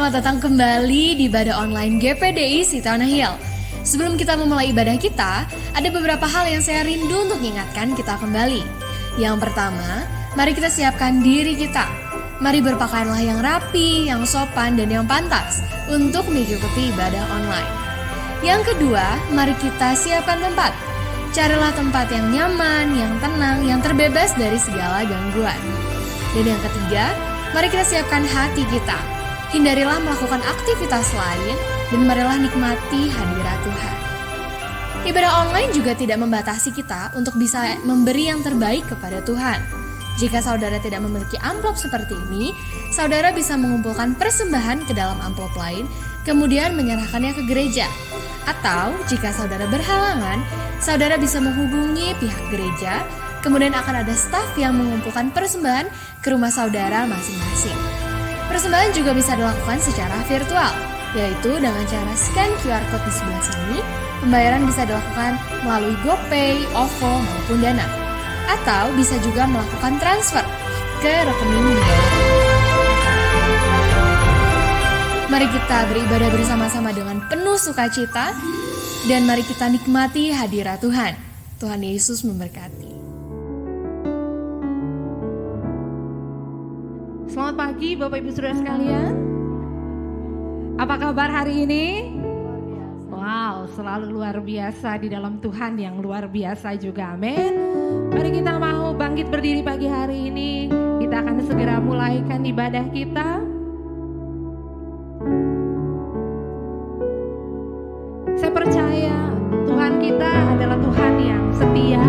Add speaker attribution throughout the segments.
Speaker 1: selamat datang kembali di ibadah online GPDI Citana Hill. Sebelum kita memulai ibadah kita, ada beberapa hal yang saya rindu untuk mengingatkan kita kembali. Yang pertama, mari kita siapkan diri kita. Mari berpakaianlah yang rapi, yang sopan, dan yang pantas untuk mengikuti ibadah online. Yang kedua, mari kita siapkan tempat. Carilah tempat yang nyaman, yang tenang, yang terbebas dari segala gangguan. Dan yang ketiga, mari kita siapkan hati kita. Hindarilah melakukan aktivitas lain dan marilah nikmati hadirat Tuhan. Ibadah online juga tidak membatasi kita untuk bisa memberi yang terbaik kepada Tuhan. Jika saudara tidak memiliki amplop seperti ini, saudara bisa mengumpulkan persembahan ke dalam amplop lain, kemudian menyerahkannya ke gereja. Atau jika saudara berhalangan, saudara bisa menghubungi pihak gereja, kemudian akan ada staf yang mengumpulkan persembahan ke rumah saudara masing-masing. Persembahan juga bisa dilakukan secara virtual, yaitu dengan cara scan QR Code di sebelah sini. Pembayaran bisa dilakukan melalui GoPay, OVO, maupun Dana. Atau bisa juga melakukan transfer ke rekening di bawah. Mari kita beribadah bersama-sama dengan penuh sukacita, dan mari kita nikmati hadirat Tuhan. Tuhan Yesus memberkati.
Speaker 2: Selamat pagi Bapak Ibu Saudara sekalian. Apa kabar hari ini? Wow, selalu luar biasa di dalam Tuhan yang luar biasa juga, amin. Mari kita mau bangkit berdiri pagi hari ini. Kita akan segera mulaikan ibadah kita. Saya percaya Tuhan kita adalah Tuhan yang setia,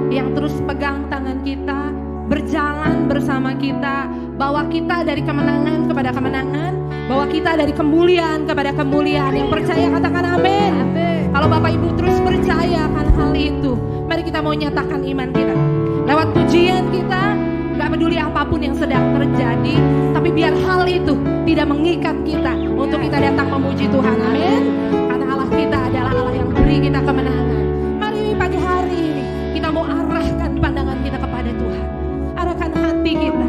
Speaker 2: yang terus pegang tangan kita, berjalan bersama kita, bawa kita dari kemenangan kepada kemenangan, bawa kita dari kemuliaan kepada kemuliaan. Yang percaya katakan amin. Kalau Bapak Ibu terus percaya akan hal itu, mari kita mau nyatakan iman kita lewat pujian kita. Gak peduli apapun yang sedang terjadi, tapi biar hal itu tidak mengikat kita untuk kita datang memuji Tuhan, amin. Karena Allah kita adalah Allah yang beri kita kemenangan. Mari pagi hari ini kita mau arahkan pandangan kita kepada Tuhan, arahkan hati kita.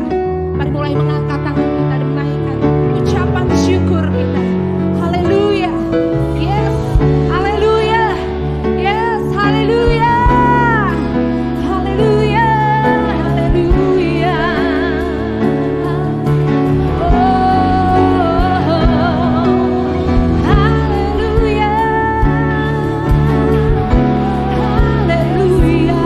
Speaker 2: Mari mulai mengangkat tangan kita dan menaikkan ucapan syukur kita. Haleluya. Yes. Haleluya. Yes. Haleluya. Haleluya. Haleluya. Oh. Haleluya. Haleluya. Haleluya.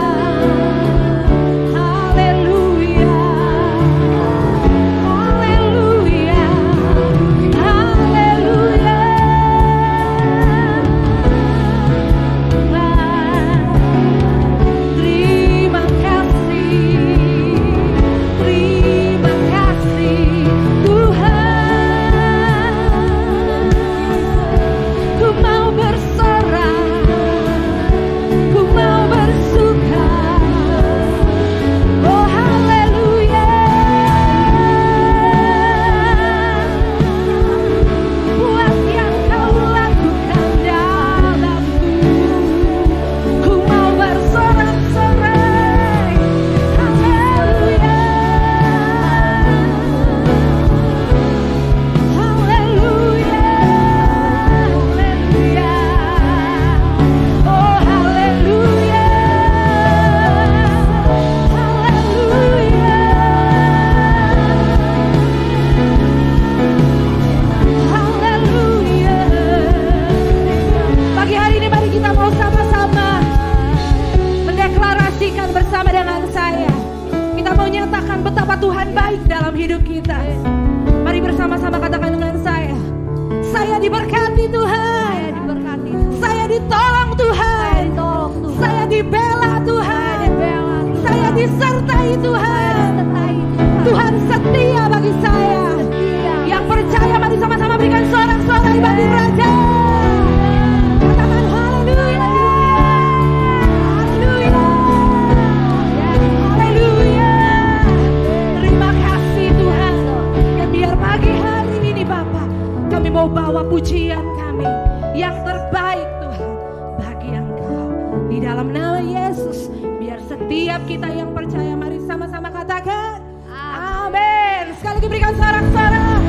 Speaker 2: Sekali lagi berikan sorak-sorak.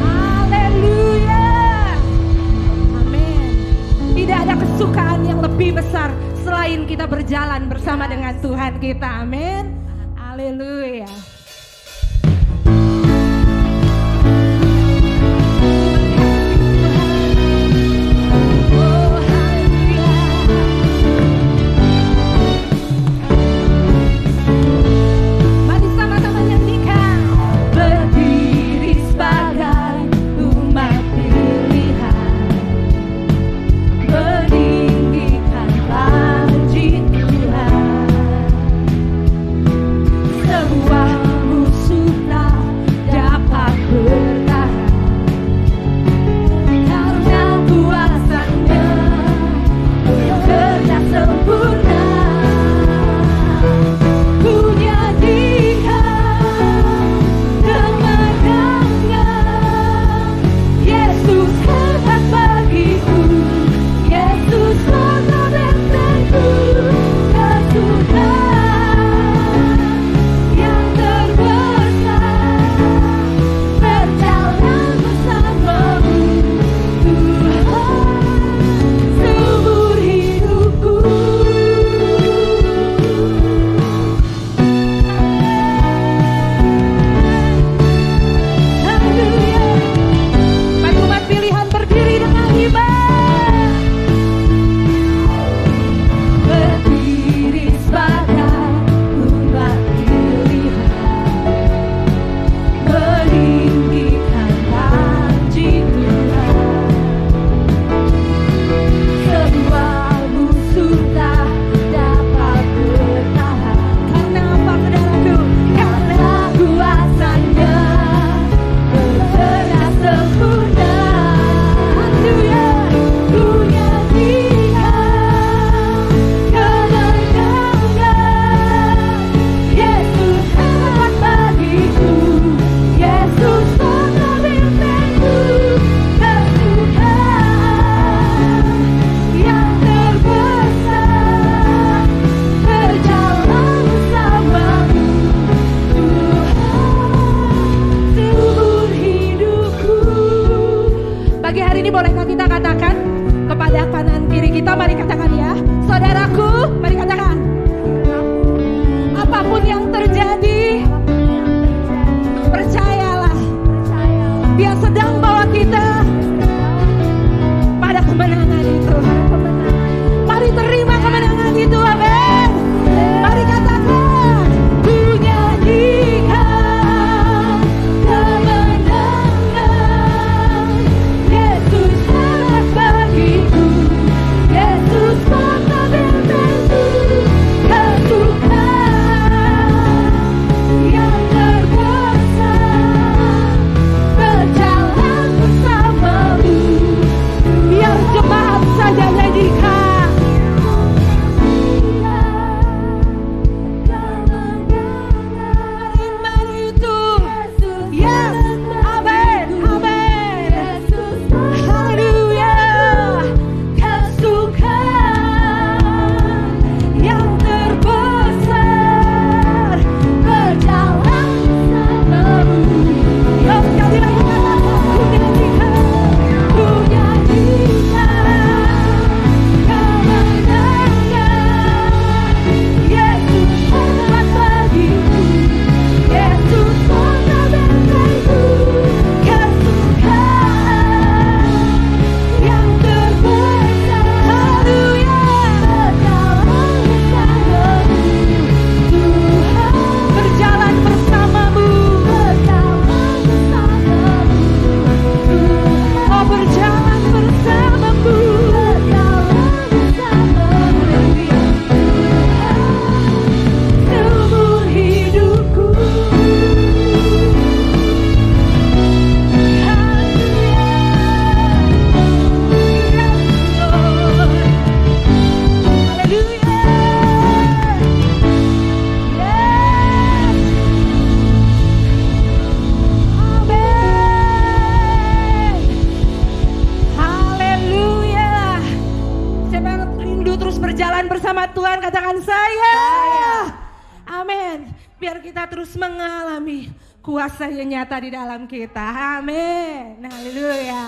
Speaker 2: Haleluya. tidak ada kesukaan yang lebih besar selain kita berjalan bersama dengan Tuhan kita. Amin. Haleluya.
Speaker 3: biar kita terus mengalami kuasa yang nyata di dalam kita. Amin. Haleluya.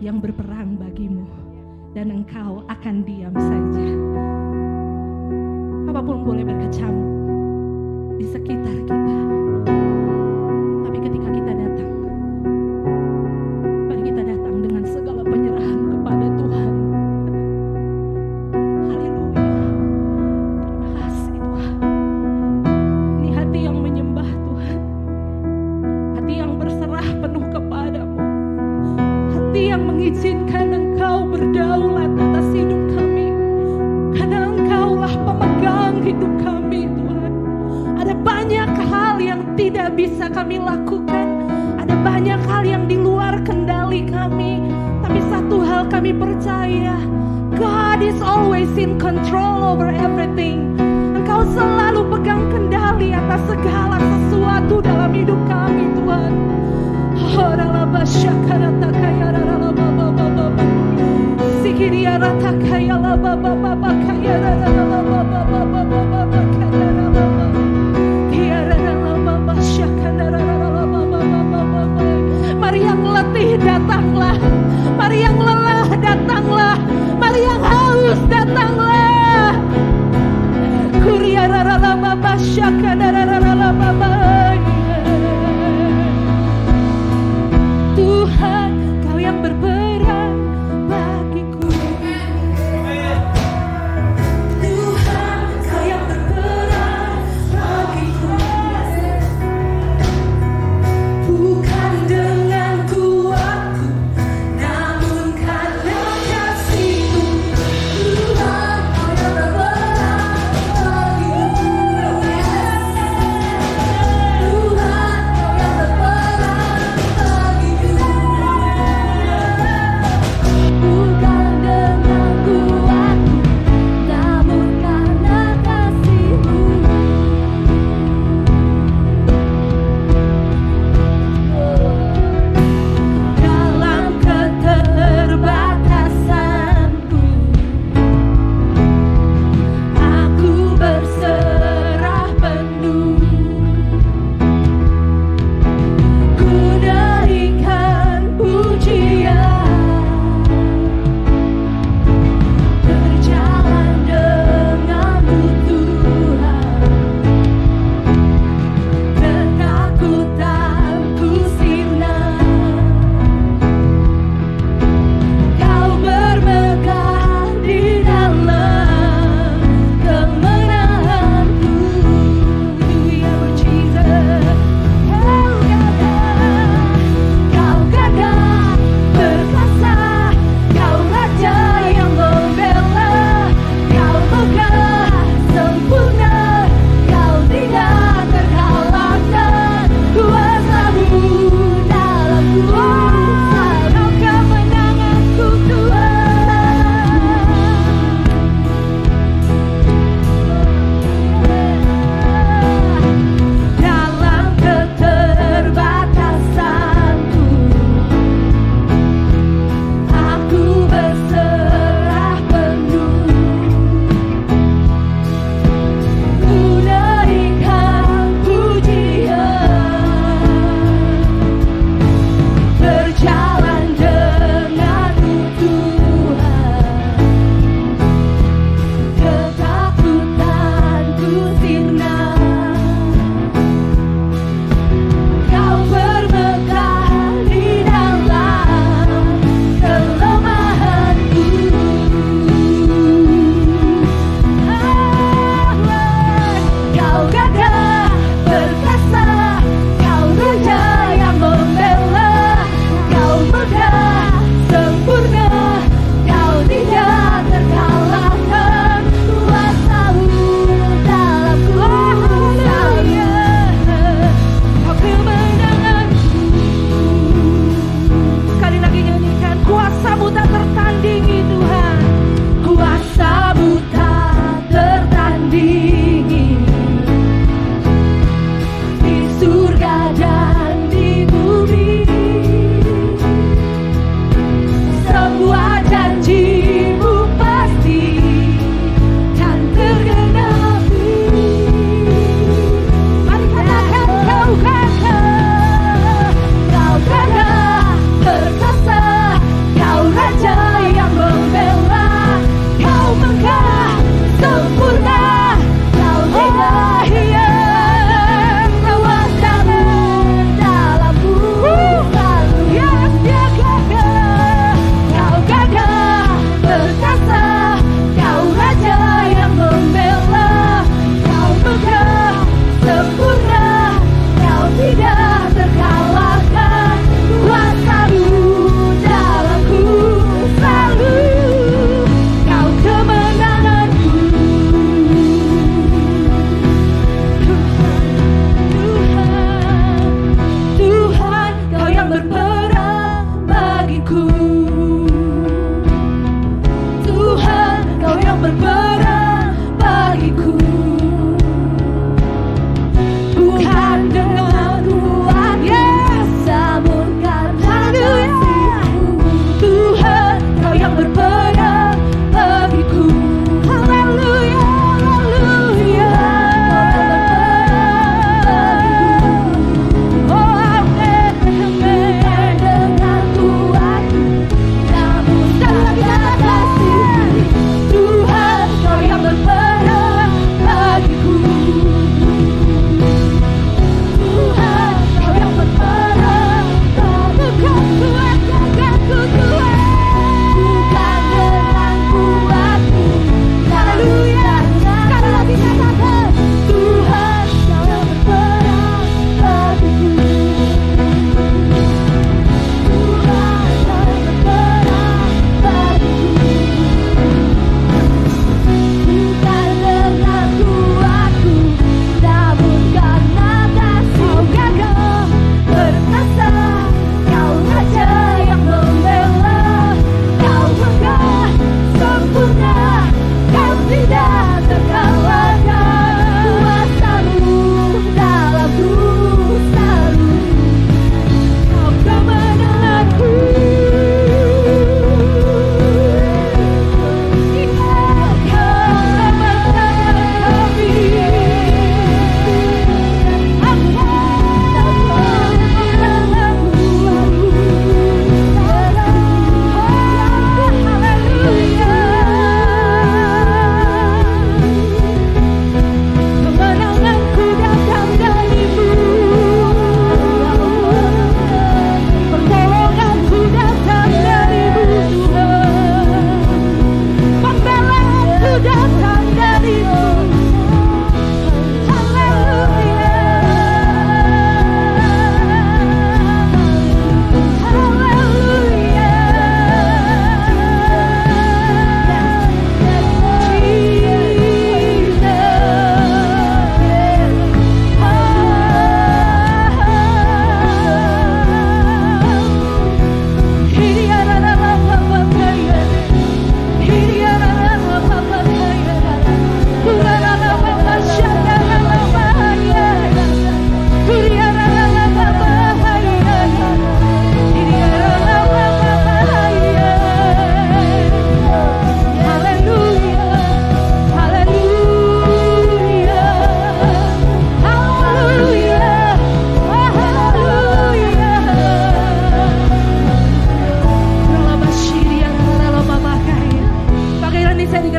Speaker 3: yang berperang bagimu, dan engkau akan diam saja. Apapun boleh berkecamuk di sekitar kita, tapi ketika kita datang, mari kita datang dengan segala penyerahan kepada Tuhan. Haleluya. Terima kasih Tuhan. Ini hati yang menyembah Tuhan, hati yang berserah penuh kepadamu, hati yang mengizinkan Engkau berdaulat atas hidup kami, karena Engkaulah pemegang hidup kami Tuhan. Ada banyak hal yang tidak bisa kami lakukan, ada banyak hal yang di luar kendali kami, tapi satu hal kami percaya, God is always in control over everything. Engkau selalu pegang kendali atas segala sesuatu dalam hidup kami Tuhan. Mari yang letih datanglah, mari yang lelah datanglah, mari yang haus datanglah. Tuhan, Kau yang berperang bagiku. Tuhan, Kau yang berperang bagiku. Bukan dengan kuatku, namun karena kasih-Mu. Tuhan, Kau yang berperang bagiku.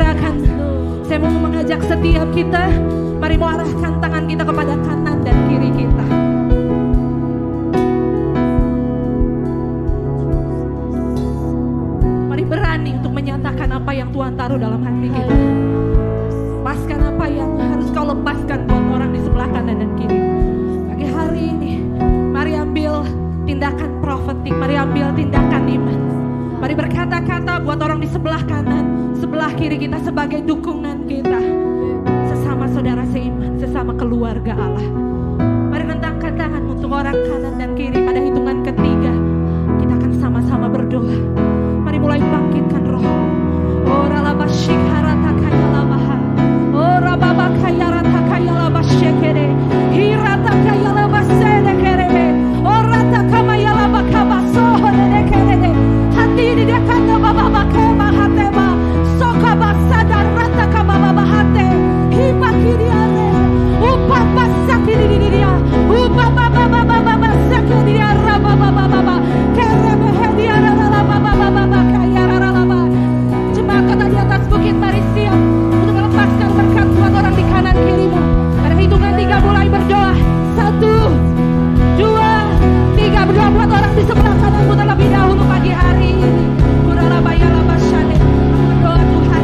Speaker 2: percayakan. Saya mau mengajak setiap kita, mari mau arahkan tangan kita kepada kanan dan kiri kita. Mari berani untuk menyatakan apa yang Tuhan taruh dalam hati kita. Lepaskan apa yang harus kau lepaskan buat orang di sebelah kanan dan kiri. Pagi hari ini, mari ambil tindakan profetik, mari ambil tindakan iman. Mari berkata-kata buat orang di sebelah kanan, sebelah kiri kita sebagai dukungan kita. Sesama saudara seiman, sesama keluarga Allah. Mari rentangkan tangan untuk orang kanan dan kiri. Pada hitungan ketiga, kita akan sama-sama berdoa. Mari mulai bangkitkan roh. Ora laba shikarata kaya labaha. Ora baba kaya rata kaya laba shekere. Hirata kaya laba sedekere. Ora takamaya laba kabaso hedekere. Hati di dekat baba kema hatema. Soka basada rata kababa hate. Hiba kiriare. Upa basaki di dia. Upa baba sakiri dia raba baba. Kerebe hedia rala baba kaya rala. Jemaat kota di atas bukit, mari siap untuk melepaskan berkat buat orang di kanan kirimu. Pada hitungan 3 mulai berdoa. 1, 2, 3 berdoa buat orang di sebelah kananmu terlebih dahulu pagi hari ini. Kuralabaya labasyane. Berdoa Tuhan.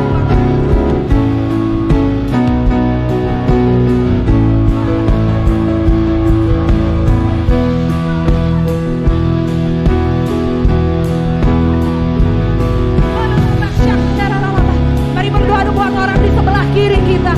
Speaker 2: Mari berdoa buat orang di sebelah kiri kita.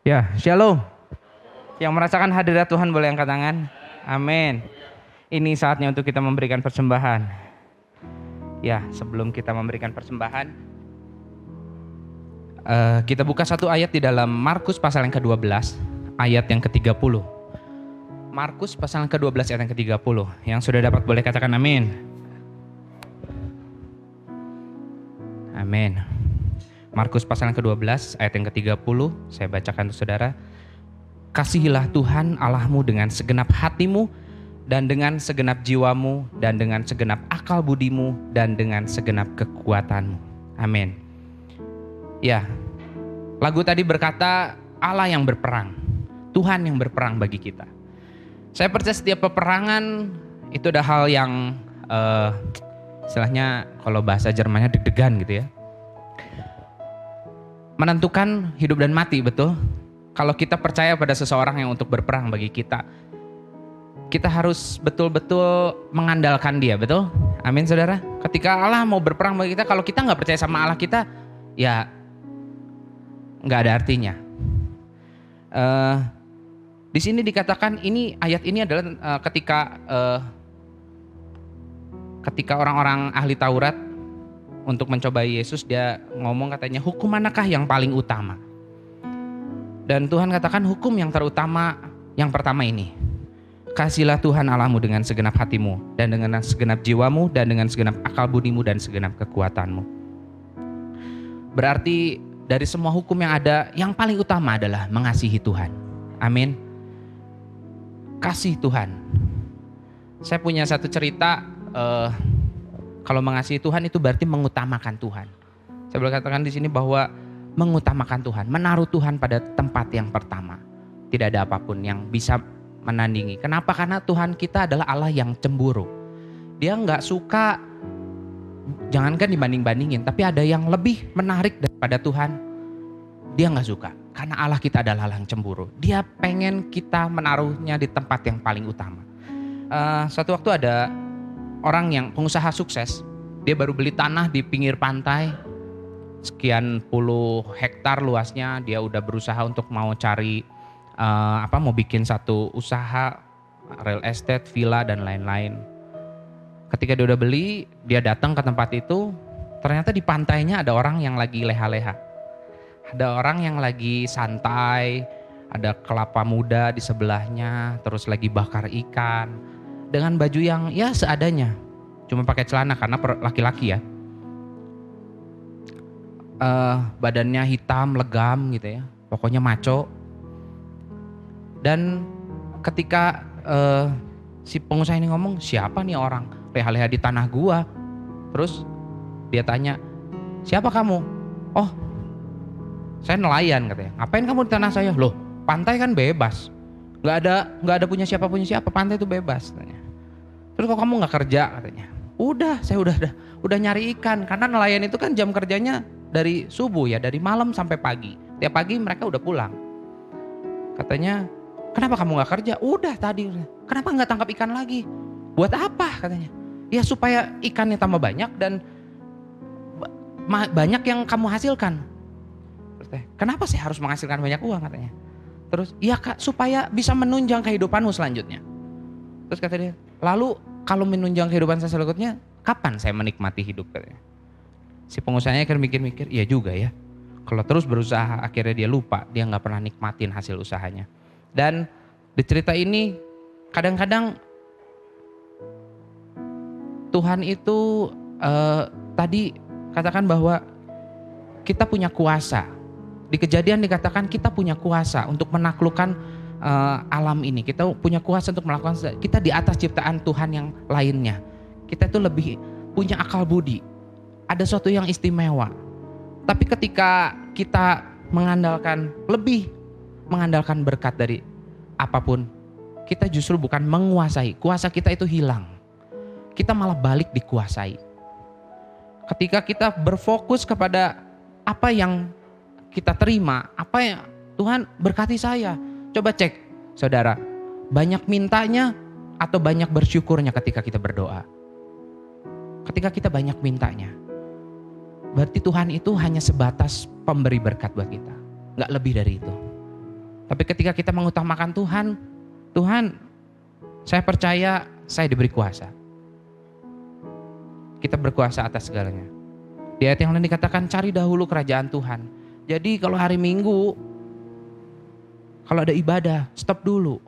Speaker 4: Ya, shalom. Yang merasakan hadirat Tuhan boleh angkat tangan. Amin. Ini saatnya untuk kita memberikan persembahan. Ya, sebelum kita memberikan persembahan, kita buka satu ayat di dalam Markus pasal yang ke-12, ayat yang ke-30. Markus pasal yang ke-12 ayat yang ke-30. Yang sudah dapat boleh katakan amin. Amin. Markus pasal yang ke-12 ayat yang ke-30, saya bacakan untuk saudara. Kasihilah Tuhan Allahmu dengan segenap hatimu dan dengan segenap jiwamu dan dengan segenap akal budimu dan dengan segenap kekuatanmu. Amin. Ya, lagu tadi berkata Allah yang berperang, Tuhan yang berperang bagi kita. Saya percaya setiap peperangan itu ada hal yang istilahnya kalau bahasa Jermannya deg-degan gitu ya. Menentukan hidup dan mati, betul? Kalau kita percaya pada seseorang yang untuk berperang bagi kita, kita harus betul-betul mengandalkan dia, betul? Amin saudara. Ketika Allah mau berperang bagi kita, kalau kita gak percaya sama Allah kita, ya gak ada artinya. Di sini dikatakan ini ayat ini adalah ketika orang-orang ahli Taurat untuk mencobai Yesus, dia ngomong katanya, hukum manakah yang paling utama? Dan Tuhan katakan hukum yang terutama yang pertama ini. Kasihilah Tuhan Allahmu dengan segenap hatimu, dan dengan segenap jiwamu, dan dengan segenap akal budimu, dan segenap kekuatanmu. Berarti dari semua hukum yang ada, yang paling utama adalah mengasihi Tuhan. Amin. Kasih Tuhan. Saya punya satu cerita, kalau mengasihi Tuhan itu berarti mengutamakan Tuhan. Saya boleh katakan di sini bahwa mengutamakan Tuhan, menaruh Tuhan pada tempat yang pertama. Tidak ada apapun yang bisa menandingi. Kenapa? Karena Tuhan kita adalah Allah yang cemburu. Dia nggak suka, jangankan dibanding-bandingin, tapi ada yang lebih menarik daripada Tuhan. Dia nggak suka, karena Allah kita adalah Allah yang cemburu. Dia pengen kita menaruhnya di tempat yang paling utama. Suatu waktu ada orang yang pengusaha sukses, dia baru beli tanah di pinggir pantai, sekian puluh hektar luasnya. Dia udah berusaha untuk mau cari mau bikin satu usaha real estate, villa dan lain-lain. Ketika dia udah beli, dia datang ke tempat itu, ternyata di pantainya ada orang yang lagi leha-leha. Ada orang yang lagi santai, ada kelapa muda di sebelahnya, terus lagi bakar ikan dengan baju yang ya seadanya. Cuma pakai celana karena laki-laki ya. Badannya hitam, legam gitu ya. Pokoknya maco. Dan ketika si pengusaha ini ngomong, siapa nih orang leha-leha di tanah gua? Terus dia tanya, siapa kamu? Oh, saya nelayan katanya. Ngapain kamu di tanah saya? Loh, pantai kan bebas. Gak ada punya siapa, pantai itu bebas katanya. Terus kok kamu gak kerja katanya? Udah, saya udah nyari ikan. Karena nelayan itu kan jam kerjanya dari subuh ya, dari malam sampai pagi. Tiap pagi mereka udah pulang. Katanya, kenapa kamu gak kerja? Udah tadi. Kenapa gak tangkap ikan lagi? Buat apa katanya? Ya supaya ikannya tambah banyak dan banyak yang kamu hasilkan. Kenapa sih harus menghasilkan banyak uang katanya? Terus, iya Kak, supaya bisa menunjang kehidupanmu selanjutnya. Terus kata dia, lalu kalau menunjang kehidupan saya selanjutnya, kapan saya menikmati hidup katanya? Si pengusahanya akhirnya mikir-mikir, iya juga ya. Kalau terus berusaha, akhirnya dia lupa, dia gak pernah nikmatin hasil usahanya. Dan di cerita ini kadang-kadang Tuhan itu tadi katakan bahwa kita punya kuasa. Di Kejadian dikatakan kita punya kuasa untuk menaklukkan alam ini. Kita punya kuasa untuk melakukan, kita di atas ciptaan Tuhan yang lainnya. Kita itu lebih punya akal budi. Ada sesuatu yang istimewa. Tapi ketika kita lebih mengandalkan berkat dari apapun, kita justru bukan menguasai. Kuasa kita itu hilang. Kita malah balik dikuasai. Ketika kita berfokus kepada apa yang kita terima, apa yang Tuhan berkati saya. Coba cek saudara, banyak mintanya atau banyak bersyukurnya ketika kita berdoa. Ketika kita banyak mintanya, berarti Tuhan itu hanya sebatas pemberi berkat buat kita. Gak lebih dari itu. Tapi ketika kita mengutamakan Tuhan, saya percaya saya diberi kuasa. Kita berkuasa atas segalanya. Di ayat yang lain dikatakan cari dahulu kerajaan Tuhan. Jadi kalau hari Minggu, kalau ada ibadah, stop dulu.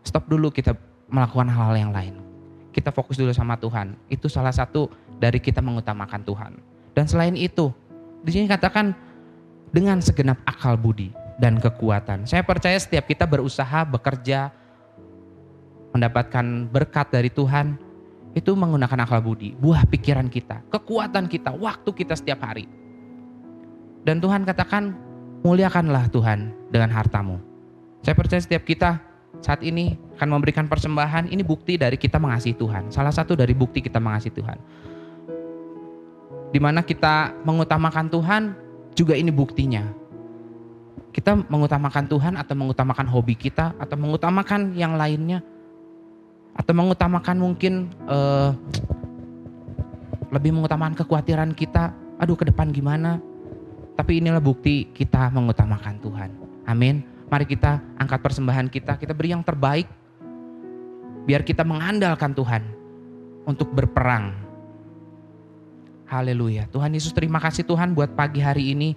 Speaker 4: Stop dulu kita melakukan hal-hal yang lain. Kita fokus dulu sama Tuhan. Itu salah satu dari kita mengutamakan Tuhan. Dan selain itu, di sini katakan dengan segenap akal budi dan kekuatan. Saya percaya setiap kita berusaha, bekerja, mendapatkan berkat dari Tuhan, itu menggunakan akal budi, buah pikiran kita, kekuatan kita, waktu kita setiap hari. Dan Tuhan katakan, muliakanlah Tuhan dengan hartamu. Saya percaya setiap kita saat ini akan memberikan persembahan, ini bukti dari kita mengasihi Tuhan. Salah satu dari bukti kita mengasihi Tuhan. Di mana kita mengutamakan Tuhan, juga ini buktinya. Kita mengutamakan Tuhan atau mengutamakan hobi kita, atau mengutamakan yang lainnya, atau mengutamakan mungkin lebih mengutamakan kekhawatiran kita, aduh ke depan gimana. Tapi inilah bukti kita mengutamakan Tuhan. Amin. Mari kita angkat persembahan kita beri yang terbaik. Biar kita mengandalkan Tuhan untuk berperang. Haleluya. Tuhan Yesus, terima kasih Tuhan buat pagi hari ini.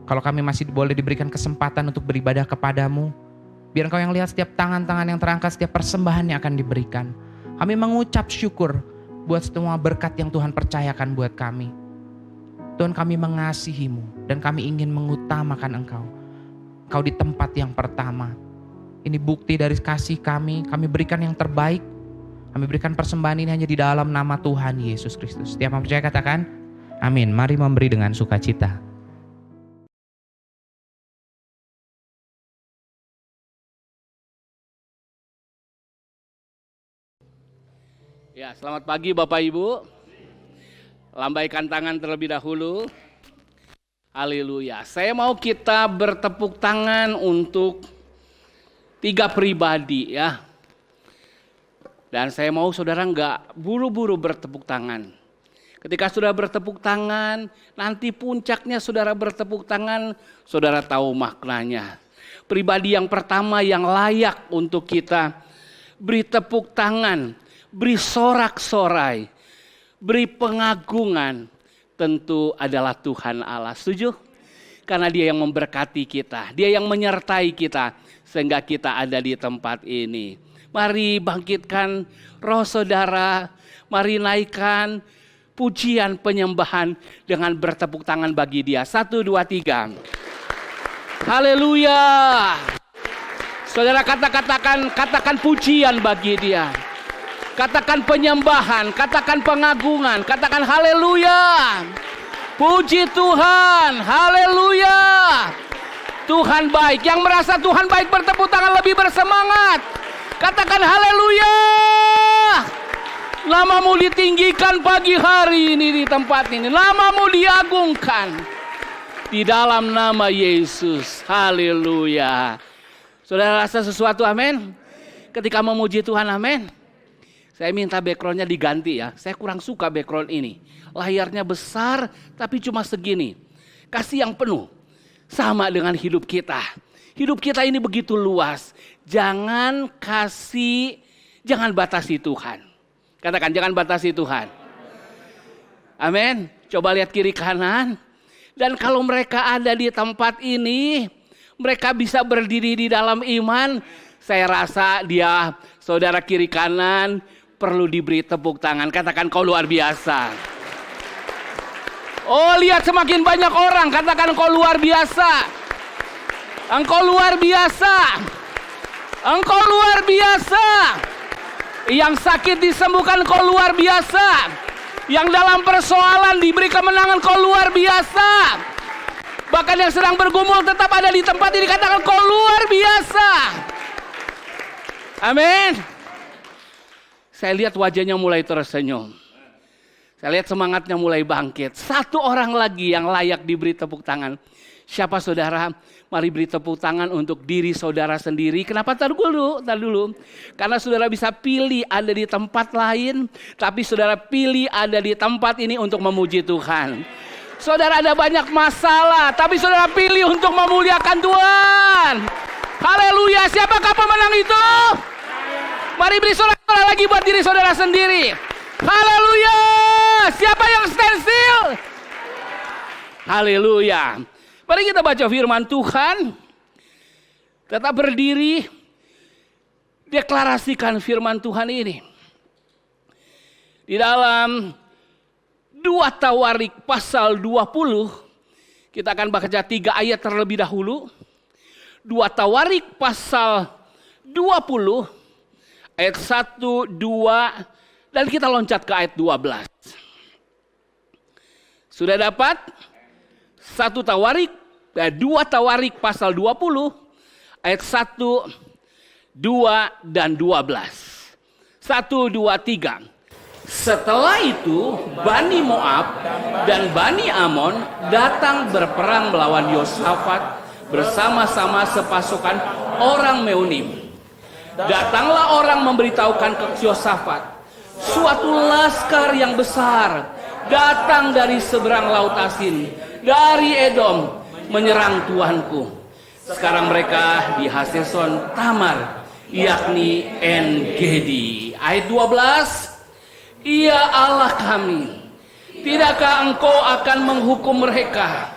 Speaker 4: Kalau kami masih boleh diberikan kesempatan untuk beribadah kepadamu, biar Engkau yang lihat setiap tangan-tangan yang terangkat, setiap persembahan yang akan diberikan. Kami mengucap syukur buat semua berkat yang Tuhan percayakan buat kami. Tuhan, kami mengasihi-Mu dan kami ingin mengutamakan Engkau. Engkau di tempat yang pertama. Ini bukti dari kasih kami berikan yang terbaik. Kami berikan persembahan ini hanya di dalam nama Tuhan Yesus Kristus. Setiap yang percaya katakan, amin. Mari memberi dengan sukacita.
Speaker 5: Ya, selamat pagi Bapak Ibu. Lambaikan tangan terlebih dahulu. Haleluya. Saya mau kita bertepuk tangan untuk 3 pribadi ya. Dan saya mau saudara enggak buru-buru bertepuk tangan. Ketika sudah bertepuk tangan, nanti puncaknya saudara bertepuk tangan, saudara tahu maknanya. Pribadi yang pertama yang layak untuk kita beri tepuk tangan, beri sorak-sorai, beri pengagungan, tentu adalah Tuhan Allah. Setuju? Karena Dia yang memberkati kita, Dia yang menyertai kita sehingga kita ada di tempat ini. Mari bangkitkan roh saudara, mari naikkan pujian penyembahan dengan bertepuk tangan bagi Dia. 1, 2, 3. Haleluya. Saudara katakan pujian bagi Dia. Katakan penyembahan, katakan pengagungan, katakan haleluya. Puji Tuhan, haleluya. Tuhan baik. Yang merasa Tuhan baik bertepuk tangan lebih bersemangat. Katakan haleluya. Namamu ditinggikan pagi hari ini di tempat ini. Namamu diagungkan di dalam nama Yesus. Haleluya. Saudara rasa sesuatu, amin? Ketika memuji Tuhan, amin? Saya minta backgroundnya diganti ya. Saya kurang suka background ini. Layarnya besar tapi cuma segini. Kasih yang penuh. Sama dengan hidup kita. Hidup kita ini begitu luas. Jangan batasi Tuhan. Katakan jangan batasi Tuhan. Amin. Coba lihat kiri kanan. Dan kalau mereka ada di tempat ini, mereka bisa berdiri di dalam iman. Saya rasa dia, saudara kiri kanan, perlu diberi tepuk tangan. Katakan kau luar biasa. Oh, lihat semakin banyak orang. Katakan kau luar biasa. Engkau luar biasa. Engkau luar biasa. Yang sakit disembuhkan kau luar biasa. Yang dalam persoalan diberi kemenangan kau luar biasa. Bahkan yang sedang bergumul tetap ada di tempat ini. Katakan kau luar biasa. Amin. Saya lihat wajahnya mulai tersenyum. Saya lihat semangatnya mulai bangkit. 1 orang lagi yang layak diberi tepuk tangan. Siapa saudara? Mari beri tepuk tangan untuk diri saudara sendiri. Kenapa? Tar dulu. Karena saudara bisa pilih ada di tempat lain. Tapi saudara pilih ada di tempat ini untuk memuji Tuhan. Saudara ada banyak masalah. Tapi saudara pilih untuk memuliakan Tuhan. Haleluya. Siapakah pemenang itu? Mari beri sorak-sorai lagi buat diri saudara sendiri. Haleluya. Siapa yang stand still? Haleluya. Mari kita baca firman Tuhan. Tetap berdiri. Deklarasikan firman Tuhan ini. Di dalam 2 Tawarik pasal 20. Kita akan baca 3 ayat terlebih dahulu. 2 Tawarik pasal 20. Ayat 1, 2. Dan kita loncat ke ayat 12. Sudah dapat? 1 Tawarik, 2 Tawarik pasal 20, ayat 1, 2, dan 12. 1, 2, 3. Setelah itu Bani Moab dan Bani Amon datang berperang melawan Yosafat bersama-sama sepasukan orang Meunim. Datanglah orang memberitahukan ke Yosafat, suatu laskar yang besar datang dari seberang laut Asin, dari Edom, menyerang tuanku. Sekarang mereka di Haseson Tamar, yakni En Gedi. Ayat 12. Ya Allah kami, tidakkah Engkau akan menghukum mereka?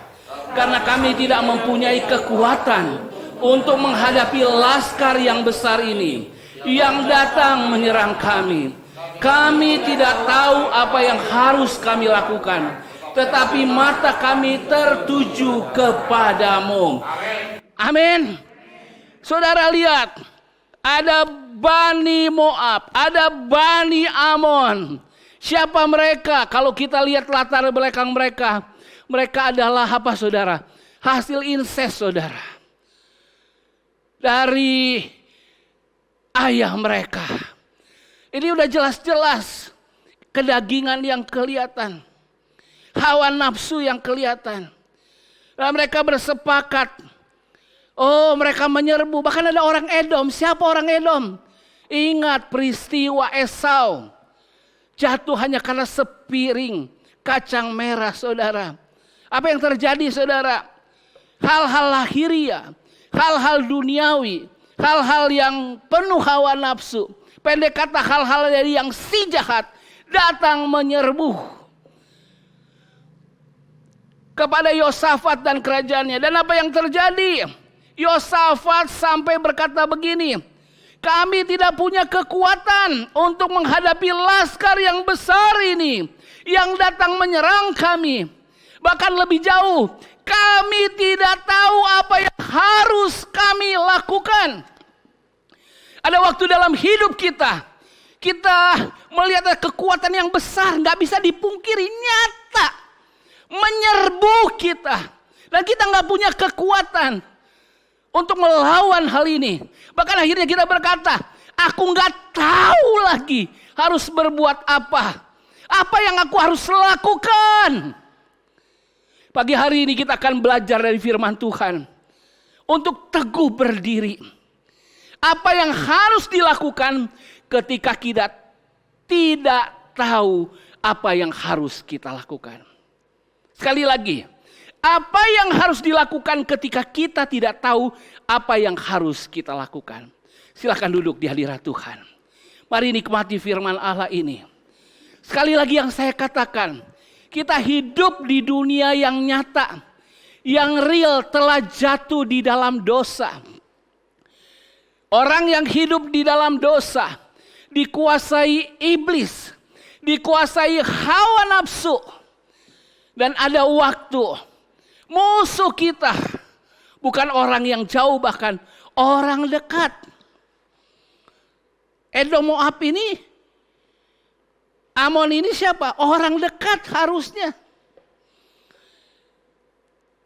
Speaker 5: Karena kami tidak mempunyai kekuatan untuk menghadapi laskar yang besar ini yang datang menyerang kami. Kami tidak tahu apa yang harus kami lakukan, tetapi mata kami tertuju kepadamu. Amin. Saudara lihat, ada Bani Moab, ada Bani Amon. Siapa mereka? Kalau kita lihat latar belakang mereka, mereka adalah apa saudara? Hasil incest saudara. Dari ayah mereka. Ini udah jelas-jelas kedagingan yang kelihatan. Hawa nafsu yang kelihatan. Dan mereka bersepakat. Oh, mereka menyerbu. Bahkan ada orang Edom. Siapa orang Edom? Ingat peristiwa Esau. Jatuh hanya karena sepiring kacang merah saudara. Apa yang terjadi saudara? Hal-hal lahiriah, hal-hal duniawi, hal-hal yang penuh hawa nafsu. Pendek kata hal-hal dari yang si jahat datang menyerbu kepada Yosafat dan kerajaannya. Dan apa yang terjadi? Yosafat sampai berkata begini, kami tidak punya kekuatan untuk menghadapi laskar yang besar ini yang datang menyerang kami. Bahkan lebih jauh, kami tidak tahu apa yang harus kami lakukan. Ada waktu dalam hidup kita melihat ada kekuatan yang besar, gak bisa dipungkiri, nyata menyerbu kita. Dan kita gak punya kekuatan untuk melawan hal ini. Bahkan akhirnya kita berkata, aku gak tahu lagi harus berbuat apa. Apa yang aku harus lakukan. Pagi hari ini kita akan belajar dari firman Tuhan. Untuk teguh berdiri. Apa yang harus dilakukan ketika kita tidak tahu apa yang harus kita lakukan. Sekali lagi. Apa yang harus dilakukan ketika kita tidak tahu apa yang harus kita lakukan. Silakan duduk di hadirat Tuhan. Mari nikmati firman Allah ini. Sekali lagi yang saya katakan. Kita hidup di dunia yang nyata. Yang real telah jatuh di dalam dosa. Orang yang hidup di dalam dosa. Dikuasai iblis. Dikuasai hawa nafsu. Dan ada waktu. Musuh kita bukan orang yang jauh, bahkan orang dekat. Edom Moab ini, Amon ini siapa? Orang dekat harusnya.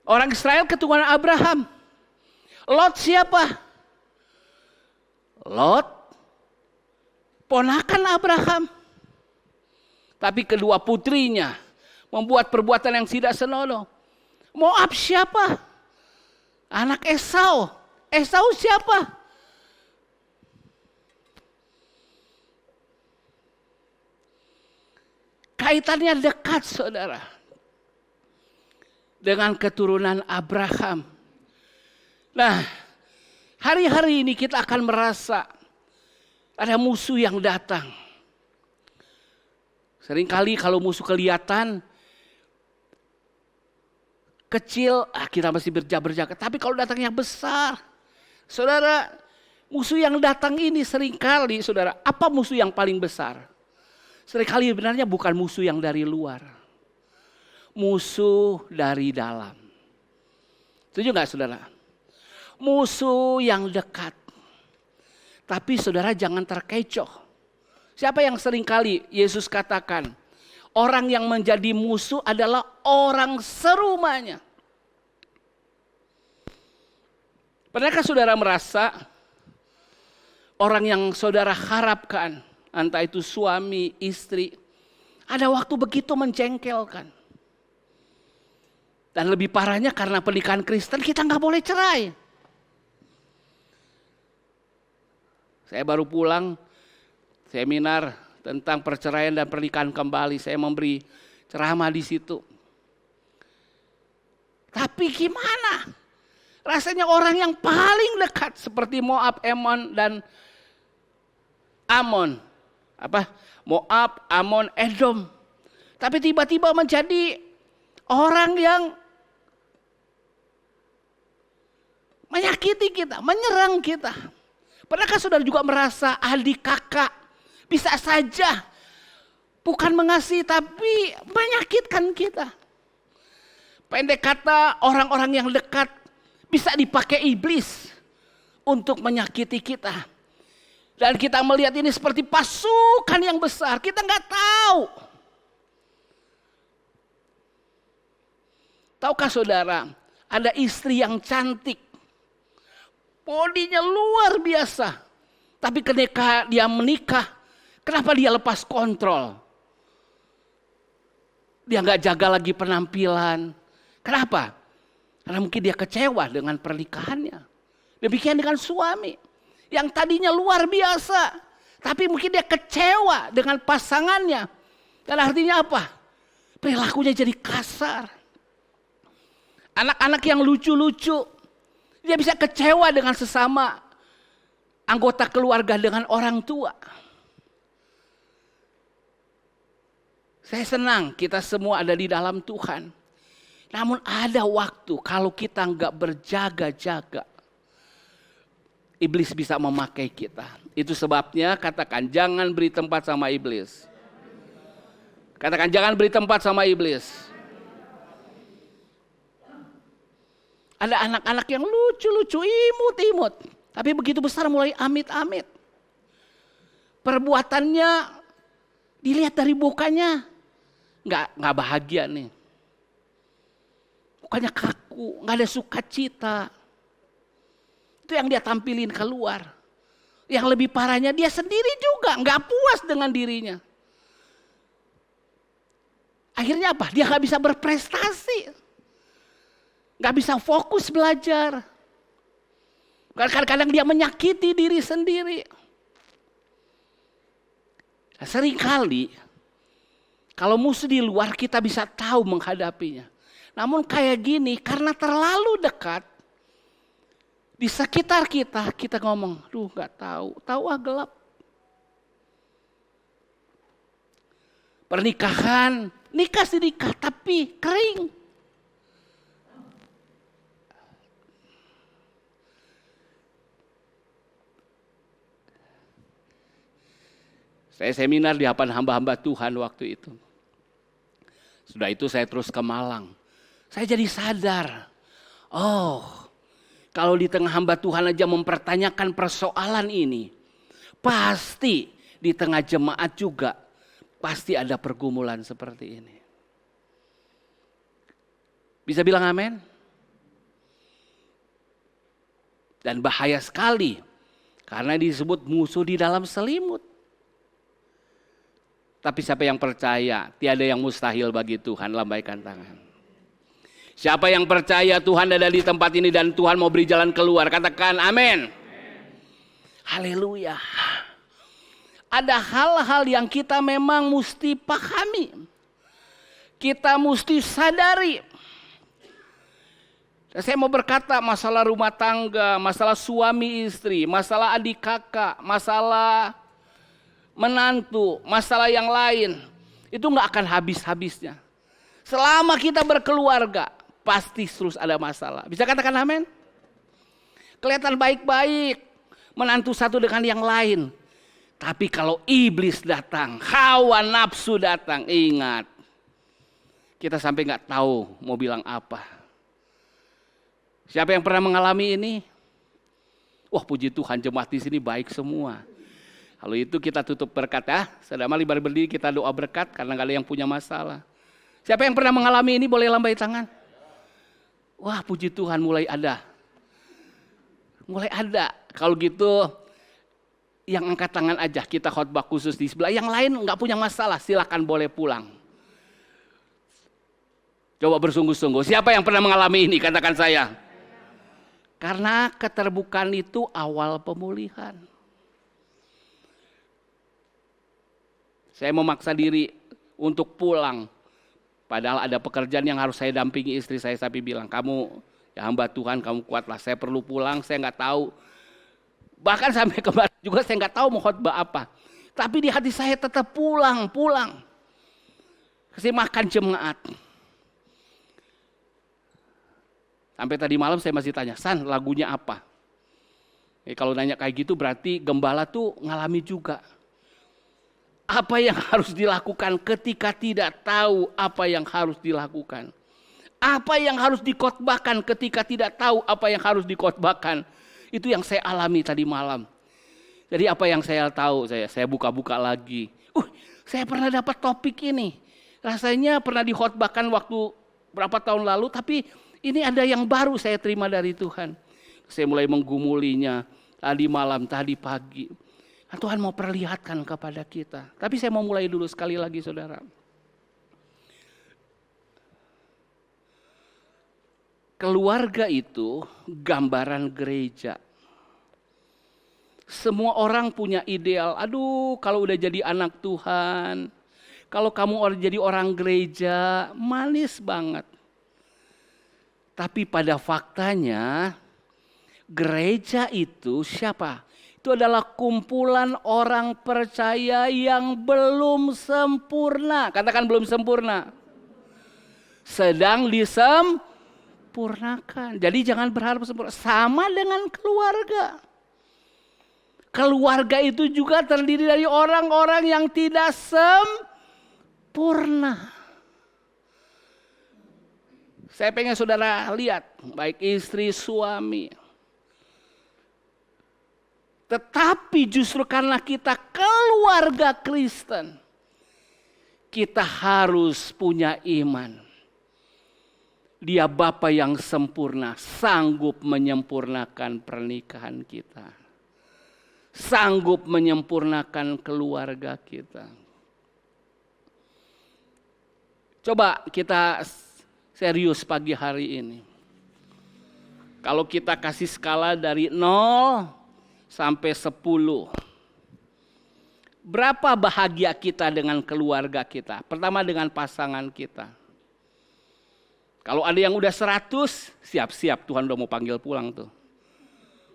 Speaker 5: Orang Israel keturunan Abraham. Lot siapa? Lot ponakan Abraham. Tapi kedua putrinya membuat perbuatan yang tidak senonoh. Moab siapa? Anak Esau. Esau siapa? Kaitannya dekat saudara. Dengan keturunan Abraham. Nah, hari-hari ini kita akan merasa ada musuh yang datang. Seringkali kalau musuh kelihatan kecil, kita masih berjaga-jaga. Tapi kalau datangnya besar, saudara, musuh yang datang ini seringkali, saudara, apa musuh yang paling besar? Seringkali sebenarnya bukan musuh yang dari luar. Musuh dari dalam. Setuju gak saudara? Musuh yang dekat. Tapi saudara jangan terkecoh. Siapa yang seringkali Yesus katakan, orang yang menjadi musuh adalah orang serumahnya. Pernahkah saudara merasa orang yang saudara harapkan, entah itu suami, istri, ada waktu begitu menjengkelkan. Dan lebih parahnya karena pernikahan Kristen kita gak boleh cerai. Saya baru pulang seminar tentang perceraian dan pernikahan kembali. Saya memberi ceramah di situ. Tapi gimana? Rasanya orang yang paling dekat seperti Moab, Amon dan Amon Moab, Amon, Edom. Tapi tiba-tiba menjadi orang yang menyakiti kita, menyerang kita. Pernahkah saudara juga merasa adik kakak bisa saja bukan mengasihi tapi menyakitkan kita? Pendek kata, orang-orang yang dekat bisa dipakai iblis untuk menyakiti kita. Dan kita melihat ini seperti pasukan yang besar, kita nggak tahu. Tahukah saudara, ada istri yang cantik, bodinya luar biasa. Tapi ketika dia menikah, kenapa dia lepas kontrol? Dia nggak jaga lagi penampilan. Kenapa? Karena mungkin dia kecewa dengan pernikahannya. Demikian dengan suami yang tadinya luar biasa, tapi mungkin dia kecewa dengan pasangannya. Dan artinya apa? Perilakunya jadi kasar. Anak-anak yang lucu-lucu, dia bisa kecewa dengan sesama anggota keluarga, dengan orang tua. Saya senang kita semua ada di dalam Tuhan. Namun ada waktu kalau kita nggak berjaga-jaga, iblis bisa memakai kita. Itu sebabnya katakan jangan beri tempat sama iblis. Katakan jangan beri tempat sama iblis. Ada anak-anak yang lucu-lucu, imut-imut. Tapi begitu besar mulai amit-amit. Perbuatannya dilihat dari mukanya nggak bahagia nih. Mukanya kaku, nggak ada sukacita. Itu yang dia tampilin keluar. Yang lebih parahnya dia sendiri juga nggak puas dengan dirinya. Akhirnya apa? Dia nggak bisa berprestasi. Gak bisa fokus belajar. Kadang-kadang dia menyakiti diri sendiri. Seringkali kalau musuh di luar kita bisa tahu menghadapinya. Namun kayak gini, karena terlalu dekat di sekitar kita, kita ngomong, duh gak tahu gelap. Pernikahan, nikah tapi kering. Saya seminar di hadapan hamba-hamba Tuhan waktu itu. Sudah itu saya terus ke Malang. Saya jadi sadar, kalau di tengah hamba Tuhan aja mempertanyakan persoalan ini, pasti di tengah jemaat juga pasti ada pergumulan seperti ini. Bisa bilang amin? Dan bahaya sekali karena disebut musuh di dalam selimut. Tapi siapa yang percaya, tiada yang mustahil bagi Tuhan, lambaikan tangan. Siapa yang percaya Tuhan ada di tempat ini dan Tuhan mau beri jalan keluar, katakan amin. Haleluya. Ada hal-hal yang kita memang mesti pahami. Kita mesti sadari. Saya mau berkata masalah rumah tangga, masalah suami istri, masalah adik kakak, masalah menantu, masalah yang lain, itu gak akan habis-habisnya. Selama kita berkeluarga, pasti terus ada masalah. Bisa katakan amin? Kelihatan baik-baik, menantu satu dengan yang lain. Tapi kalau iblis datang, hawa nafsu datang, ingat. Kita sampai gak tahu mau bilang apa. Siapa yang pernah mengalami ini? Wah puji Tuhan jemaat di sini baik semua. Kalau itu kita tutup berkat ya. Saudara mari berdiri kita doa berkat karena gak ada yang punya masalah. Siapa yang pernah mengalami ini boleh lambai tangan. Wah puji Tuhan mulai ada. Mulai ada. Kalau gitu yang angkat tangan aja kita khotbah khusus di sebelah. Yang lain gak punya masalah silakan boleh pulang. Coba bersungguh-sungguh. Siapa yang pernah mengalami ini? Katakan saya. Karena keterbukaan itu awal pemulihan. Saya memaksa diri untuk pulang. Padahal ada pekerjaan yang harus saya dampingi istri saya. Tapi bilang, kamu ya hamba Tuhan, kamu kuatlah. Saya perlu pulang, saya nggak tahu. Bahkan sampai kemarin juga saya nggak tahu mau khotbah apa. Tapi di hati saya tetap pulang. Kasih makan jemaat. Sampai tadi malam saya masih tanya, San, lagunya apa? Kalau nanya kayak gitu berarti gembala tuh ngalami juga. Apa yang harus dilakukan ketika tidak tahu apa yang harus dilakukan? Apa yang harus dikhotbahkan ketika tidak tahu apa yang harus dikhotbahkan? Itu yang saya alami tadi malam. Jadi apa yang saya tahu, saya buka-buka lagi. Saya pernah dapat topik ini. Rasanya pernah dikhotbahkan waktu berapa tahun lalu, tapi ini ada yang baru saya terima dari Tuhan. Saya mulai menggumulinya tadi malam, tadi pagi. Nah, Tuhan mau perlihatkan kepada kita. Tapi saya mau mulai dulu sekali lagi, saudara. Keluarga itu gambaran gereja. Semua orang punya ideal. Aduh, kalau udah jadi anak Tuhan, kalau kamu jadi orang gereja, manis banget. Tapi pada faktanya, gereja itu siapa? Itu adalah kumpulan orang percaya yang belum sempurna. Katakan belum sempurna. Sedang disempurnakan. Jadi jangan berharap sempurna. Sama dengan keluarga. Keluarga itu juga terdiri dari orang-orang yang tidak sempurna. Saya pengen saudara lihat, baik istri, suami. Tetapi justru karena kita keluarga Kristen, kita harus punya iman. Dia Bapa yang sempurna, sanggup menyempurnakan pernikahan kita. Sanggup menyempurnakan keluarga kita. Coba kita serius pagi hari ini. Kalau kita kasih skala dari 0 sampai 10. Berapa bahagia kita dengan keluarga kita? Pertama dengan pasangan kita. Kalau ada yang udah 100, siap-siap Tuhan udah mau panggil pulang tuh.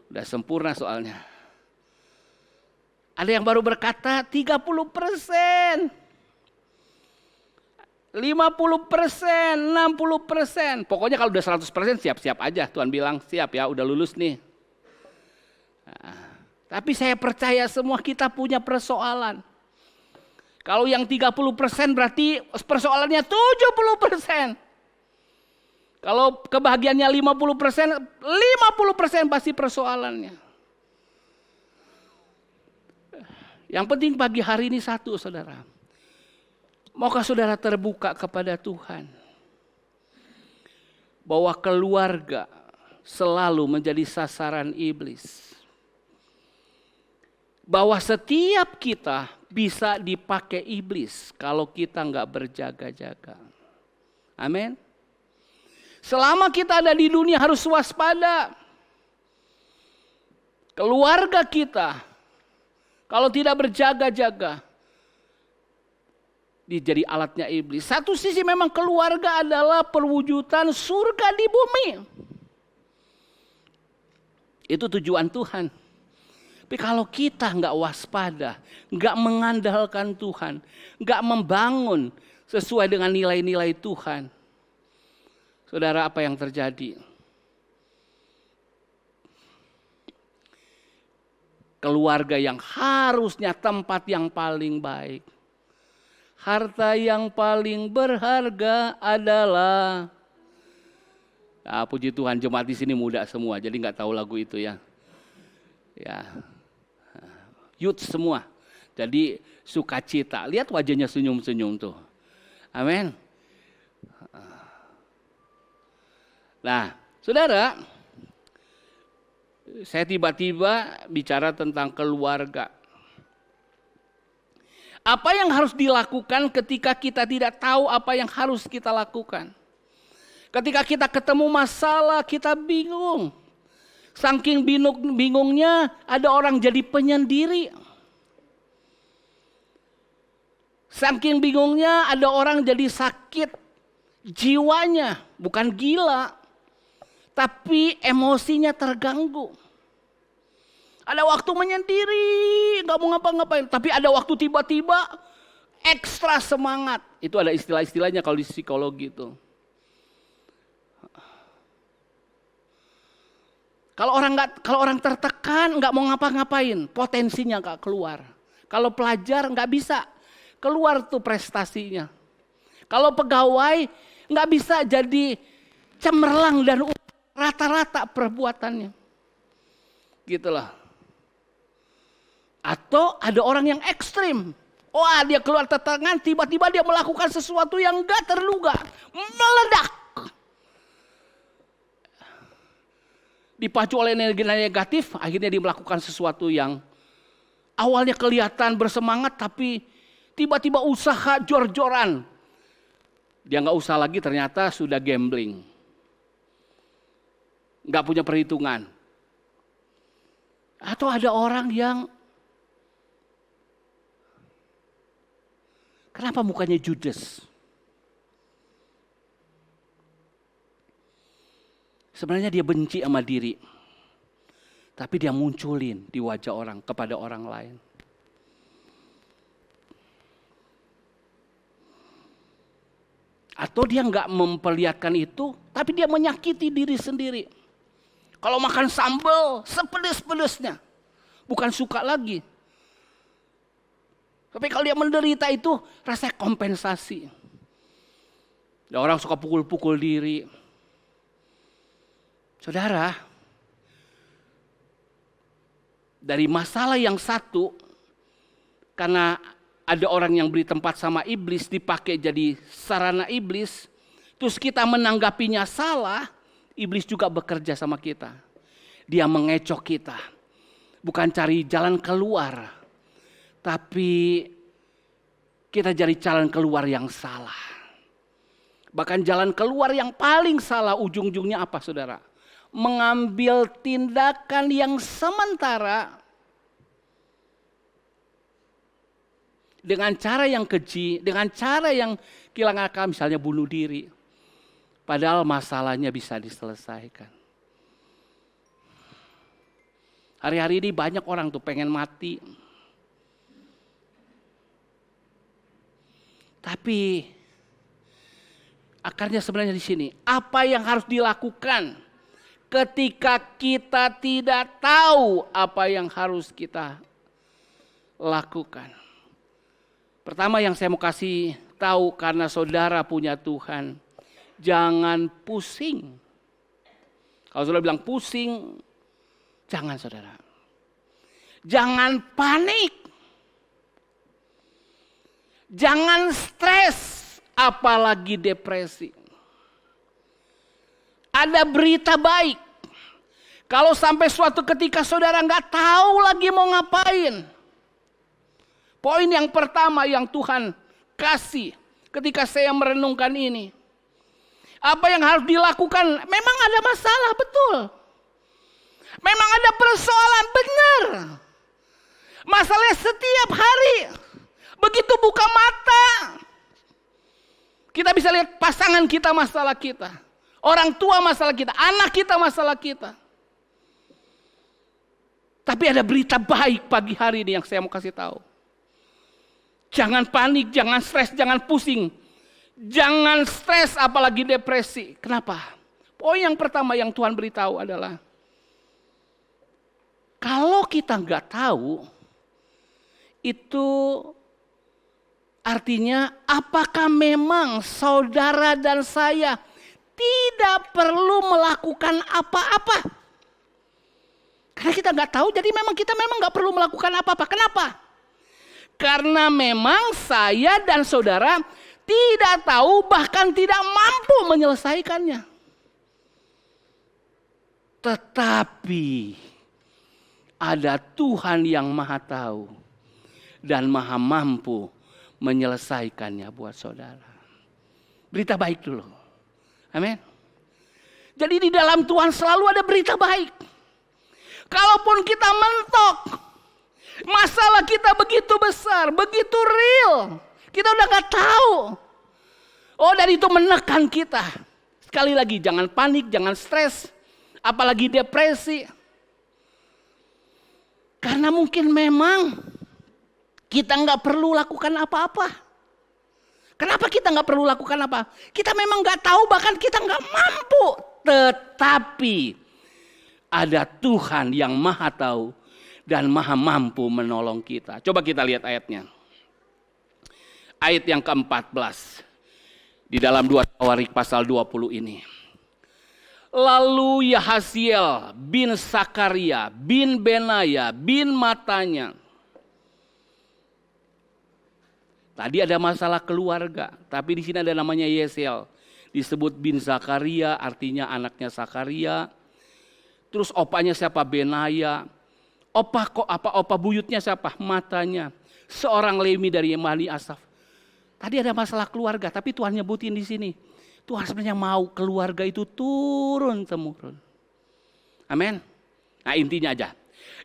Speaker 5: Udah sempurna soalnya. Ada yang baru berkata 30%. 50%, 60%. Pokoknya kalau udah 100% siap-siap aja. Tuhan bilang siap ya, udah lulus nih. Tapi saya percaya semua kita punya persoalan. Kalau yang 30% berarti persoalannya 70%. Kalau kebahagiaannya 50%, 50% pasti persoalannya. Yang penting pagi hari ini satu, saudara. Maukah saudara terbuka kepada Tuhan? Bahwa keluarga selalu menjadi sasaran iblis. Bahwa setiap kita bisa dipakai iblis kalau kita nggak berjaga-jaga. Amin. Selama kita ada di dunia harus waspada. Keluarga kita kalau tidak berjaga-jaga jadi alatnya iblis. Satu sisi memang keluarga adalah perwujudan surga di bumi. Itu tujuan Tuhan. Tapi kalau kita nggak waspada, nggak mengandalkan Tuhan, nggak membangun sesuai dengan nilai-nilai Tuhan, saudara, apa yang terjadi? Keluarga yang harusnya tempat yang paling baik, harta yang paling berharga adalah, puji Tuhan jemaat di sini muda semua, jadi nggak tahu lagu itu ya. Ya. Youth semua. Jadi sukacita. Lihat wajahnya senyum-senyum tuh. Amin. Nah, saudara, saya tiba-tiba bicara tentang keluarga. Apa yang harus dilakukan ketika kita tidak tahu apa yang harus kita lakukan? Ketika kita ketemu masalah, kita bingung. Saking bingungnya ada orang jadi penyendiri. Saking bingungnya ada orang jadi sakit jiwanya. Bukan gila, tapi emosinya terganggu. Ada waktu menyendiri, nggak mau ngapa-ngapain. Tapi ada waktu tiba-tiba ekstra semangat. Itu ada istilah-istilahnya kalau di psikologi itu. Kalau orang tertekan nggak mau ngapa-ngapain, potensinya nggak keluar. Kalau pelajar nggak bisa keluar tuh prestasinya. Kalau pegawai nggak bisa jadi cemerlang dan rata-rata perbuatannya. Gitulah. Atau ada orang yang ekstrim. Wah, dia keluar tetangan, tiba-tiba dia melakukan sesuatu yang nggak terduga, meledak. Dipacu oleh energi negatif, akhirnya dia melakukan sesuatu yang awalnya kelihatan bersemangat, tapi tiba-tiba usaha jor-joran. Dia nggak usah lagi, ternyata sudah gambling. Nggak punya perhitungan. Atau ada orang yang, kenapa mukanya judes? Sebenarnya dia benci sama diri. Tapi dia munculin di wajah orang kepada orang lain. Atau dia nggak memperlihatkan itu, tapi dia menyakiti diri sendiri. Kalau makan sambal, sepedes-pedesnya. Bukan suka lagi. Tapi kalau dia menderita itu, rasa kompensasi. Ada orang suka pukul-pukul diri. Saudara, dari masalah yang satu, karena ada orang yang beri tempat sama iblis, dipakai jadi sarana iblis, terus kita menanggapinya salah, iblis juga bekerja sama kita. Dia mengecoh kita, bukan cari jalan keluar, tapi kita cari jalan keluar yang salah. Bahkan jalan keluar yang paling salah ujung-ujungnya apa, saudara? Mengambil tindakan yang sementara dengan cara yang keji, dengan cara yang kilang akal, misalnya bunuh diri. Padahal masalahnya bisa diselesaikan. Hari-hari ini banyak orang tuh pengen mati. Tapi akarnya sebenarnya di sini. Apa yang harus dilakukan ketika kita tidak tahu apa yang harus kita lakukan? Pertama yang saya mau kasih tahu, karena saudara punya Tuhan, jangan pusing. Kalau saudara bilang pusing, jangan saudara. Jangan panik. Jangan stres, apalagi depresi. Ada berita baik. Kalau sampai suatu ketika saudara nggak tahu lagi mau ngapain. Poin yang pertama yang Tuhan kasih ketika saya merenungkan ini. Apa yang harus dilakukan? Memang ada masalah, betul. Memang ada persoalan, benar. Masalahnya setiap hari. Begitu buka mata, kita bisa lihat pasangan kita masalah kita. Orang tua masalah kita, anak kita masalah kita. Tapi ada berita baik pagi hari ini yang saya mau kasih tahu. Jangan panik, jangan stres, jangan pusing. Jangan stres apalagi depresi. Kenapa? Poin yang pertama yang Tuhan beritahu adalah, kalau kita nggak tahu, itu artinya apakah memang saudara dan saya tidak perlu melakukan apa-apa? Karena kita nggak tahu, jadi kita memang nggak perlu melakukan apa-apa. Kenapa? Karena memang saya dan saudara tidak tahu, bahkan tidak mampu menyelesaikannya. Tetapi ada Tuhan yang maha tahu dan maha mampu menyelesaikannya buat saudara. Berita baik dulu. Amin. Jadi di dalam Tuhan selalu ada berita baik. Kalaupun kita mentok, masalah kita begitu besar, begitu real, kita udah gak tahu. Oh, dan itu menekan kita. Sekali lagi, jangan panik, jangan stres, apalagi depresi. Karena mungkin memang kita nggak perlu lakukan apa-apa. Kenapa kita nggak perlu lakukan apa? Kita memang nggak tahu, bahkan kita nggak mampu. Tetapi ada Tuhan yang maha tahu dan maha mampu menolong kita. Coba kita lihat ayatnya. Ayat yang ke-14 di dalam 2 Tawarik pasal 20 ini. Lalu Yahasiel bin Sakaria bin Benaya bin Matanya. Tadi ada masalah keluarga, tapi di sini ada namanya Yesiel. Disebut bin Zakaria, artinya anaknya Sakaria. Terus opanya siapa? Benaya. Opa buyutnya siapa? Matanya. Seorang Lewi dari Yemani Asaf. Tadi ada masalah keluarga, tapi Tuhan nyebutin di sini. Tuhan sebenarnya mau keluarga itu turun temurun. Amin. Nah, intinya aja.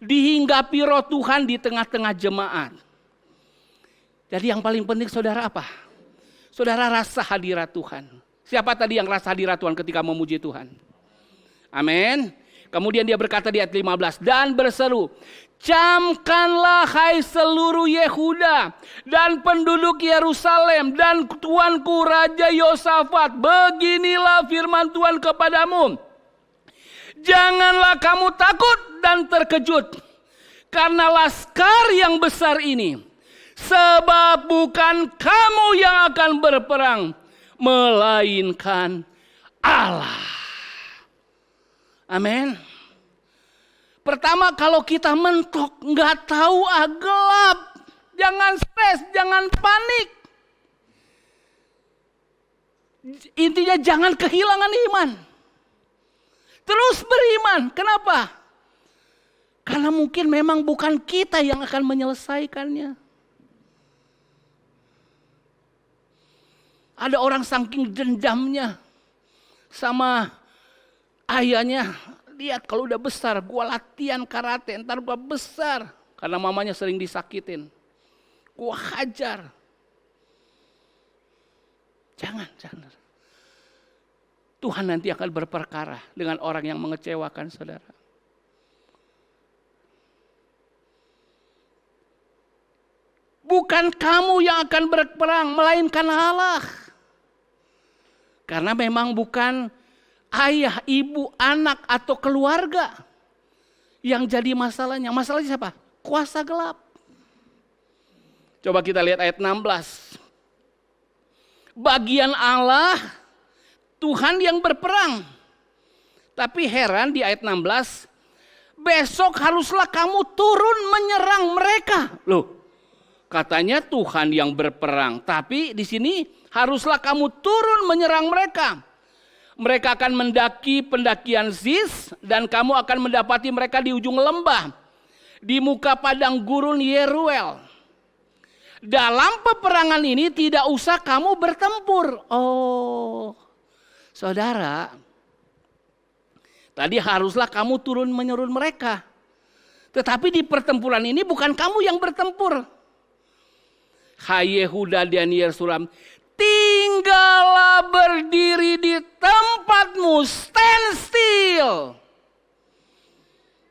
Speaker 5: Dihinggapi roh Tuhan di tengah-tengah jemaat. Jadi yang paling penting saudara apa? Saudara rasa hadirat Tuhan. Siapa tadi yang rasa hadirat Tuhan ketika memuji Tuhan? Amin. Kemudian dia berkata di ayat 15. Dan berseru, camkanlah hai seluruh Yehuda dan penduduk Yerusalem dan tuanku Raja Yosafat. Beginilah firman Tuhan kepadamu. Janganlah kamu takut dan terkejut karena laskar yang besar ini. Sebab bukan kamu yang akan berperang, melainkan Allah. Amin. Pertama, kalau kita mentok, nggak tahu, gelap. Jangan stres, jangan panik. Intinya jangan kehilangan iman. Terus beriman. Kenapa? Karena mungkin memang bukan kita yang akan menyelesaikannya. Ada orang saking dendamnya sama ayahnya. Lihat kalau udah besar, gua latihan karate, ntar gua besar. Karena mamanya sering disakitin. Gua hajar. Jangan. Tuhan nanti akan berperkara dengan orang yang mengecewakan saudara. Bukan kamu yang akan berperang, melainkan Allah. Karena memang bukan ayah, ibu, anak, atau keluarga yang jadi masalahnya. Masalahnya siapa? Kuasa gelap. Coba kita lihat ayat 16. Bagian Allah, Tuhan yang berperang. Tapi heran di ayat 16, besok haruslah kamu turun menyerang mereka. Loh, katanya Tuhan yang berperang, tapi di sini haruslah kamu turun menyerang mereka. Mereka akan mendaki pendakian Ziz dan kamu akan mendapati mereka di ujung lembah, di muka padang gurun Yeruel. Dalam peperangan ini tidak usah kamu bertempur. Oh, saudara, tadi haruslah kamu turun menyerang mereka. Tetapi di pertempuran ini bukan kamu yang bertempur. Hai Yehuda dan Yerusalem, tinggallah berdiri di tempatmu, stand still.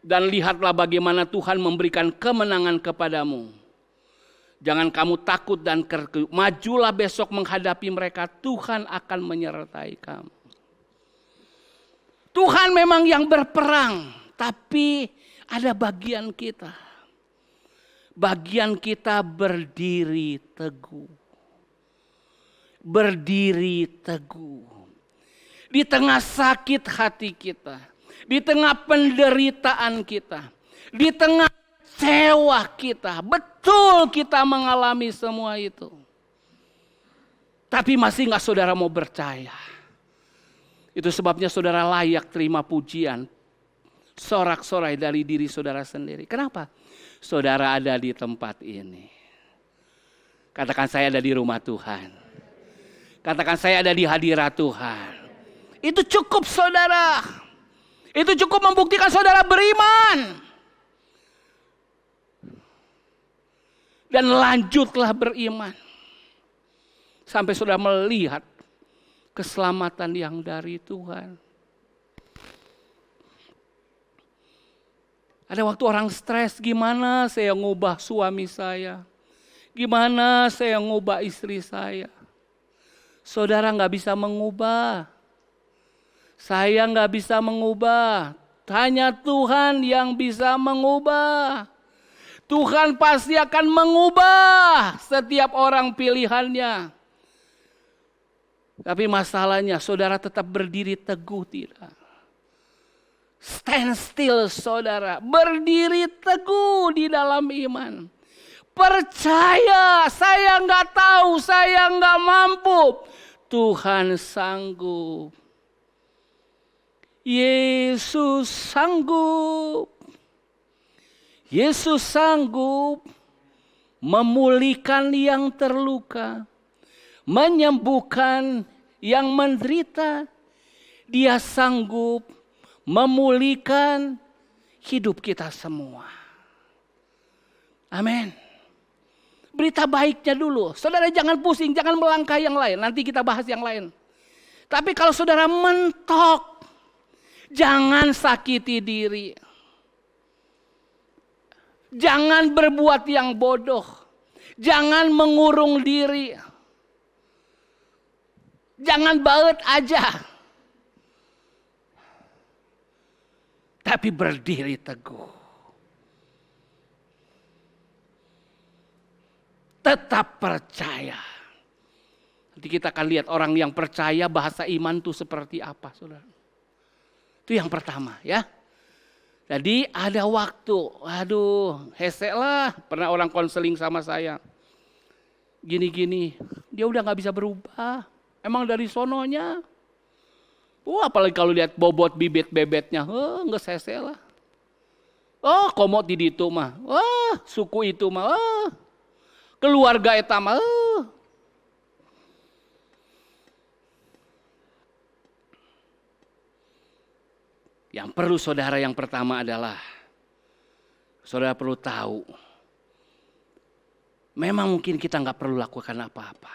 Speaker 5: Dan lihatlah bagaimana Tuhan memberikan kemenangan kepadamu. Jangan kamu takut dan majulah besok menghadapi mereka, Tuhan akan menyertai kamu. Tuhan memang yang berperang, tapi ada bagian kita. Bagian kita berdiri teguh. Berdiri teguh. Di tengah sakit hati kita. Di tengah penderitaan kita. Di tengah kecewa kita. Betul kita mengalami semua itu. Tapi masih gak saudara mau percaya. Itu sebabnya saudara layak terima pujian. Sorak-sorai dari diri saudara sendiri. Kenapa? Saudara ada di tempat ini. Katakan saya ada di rumah Tuhan. Katakan saya ada di hadirat Tuhan. Itu cukup saudara. Itu cukup membuktikan saudara beriman. Dan lanjutlah beriman. Sampai saudara melihat keselamatan yang dari Tuhan. Ada waktu orang stres, gimana saya ngubah suami saya? Gimana saya ngubah istri saya? Saudara nggak bisa mengubah. Saya nggak bisa mengubah. Hanya Tuhan yang bisa mengubah. Tuhan pasti akan mengubah setiap orang pilihannya. Tapi masalahnya saudara tetap berdiri teguh tidak? Stand still saudara, berdiri teguh di dalam iman. Percaya, saya nggak tahu, saya nggak mampu. Tuhan sanggup. Yesus sanggup. Yesus sanggup memulihkan yang terluka, menyembuhkan yang menderita. Dia sanggup memulihkan hidup kita semua. Amin. Berita baiknya dulu. Saudara jangan pusing, jangan melangkah yang lain. Nanti kita bahas yang lain. Tapi kalau saudara mentok, jangan sakiti diri. Jangan berbuat yang bodoh. Jangan mengurung diri. Jangan baut aja. Tapi berdiri teguh. Tetap percaya. Nanti kita akan lihat orang yang percaya bahasa iman itu seperti apa, saudara. Itu yang pertama ya. Jadi ada waktu, aduh hesek lah. Pernah orang konseling sama saya. Gini-gini, dia udah gak bisa berubah. Emang dari sononya. Apalagi kalau lihat bobot bibit bebetnya, nggak sese lah. Komot di ditu mah, suku itu mah, keluarga eta mah. Yang perlu saudara yang pertama adalah, saudara perlu tahu, memang mungkin kita nggak perlu lakukan apa-apa.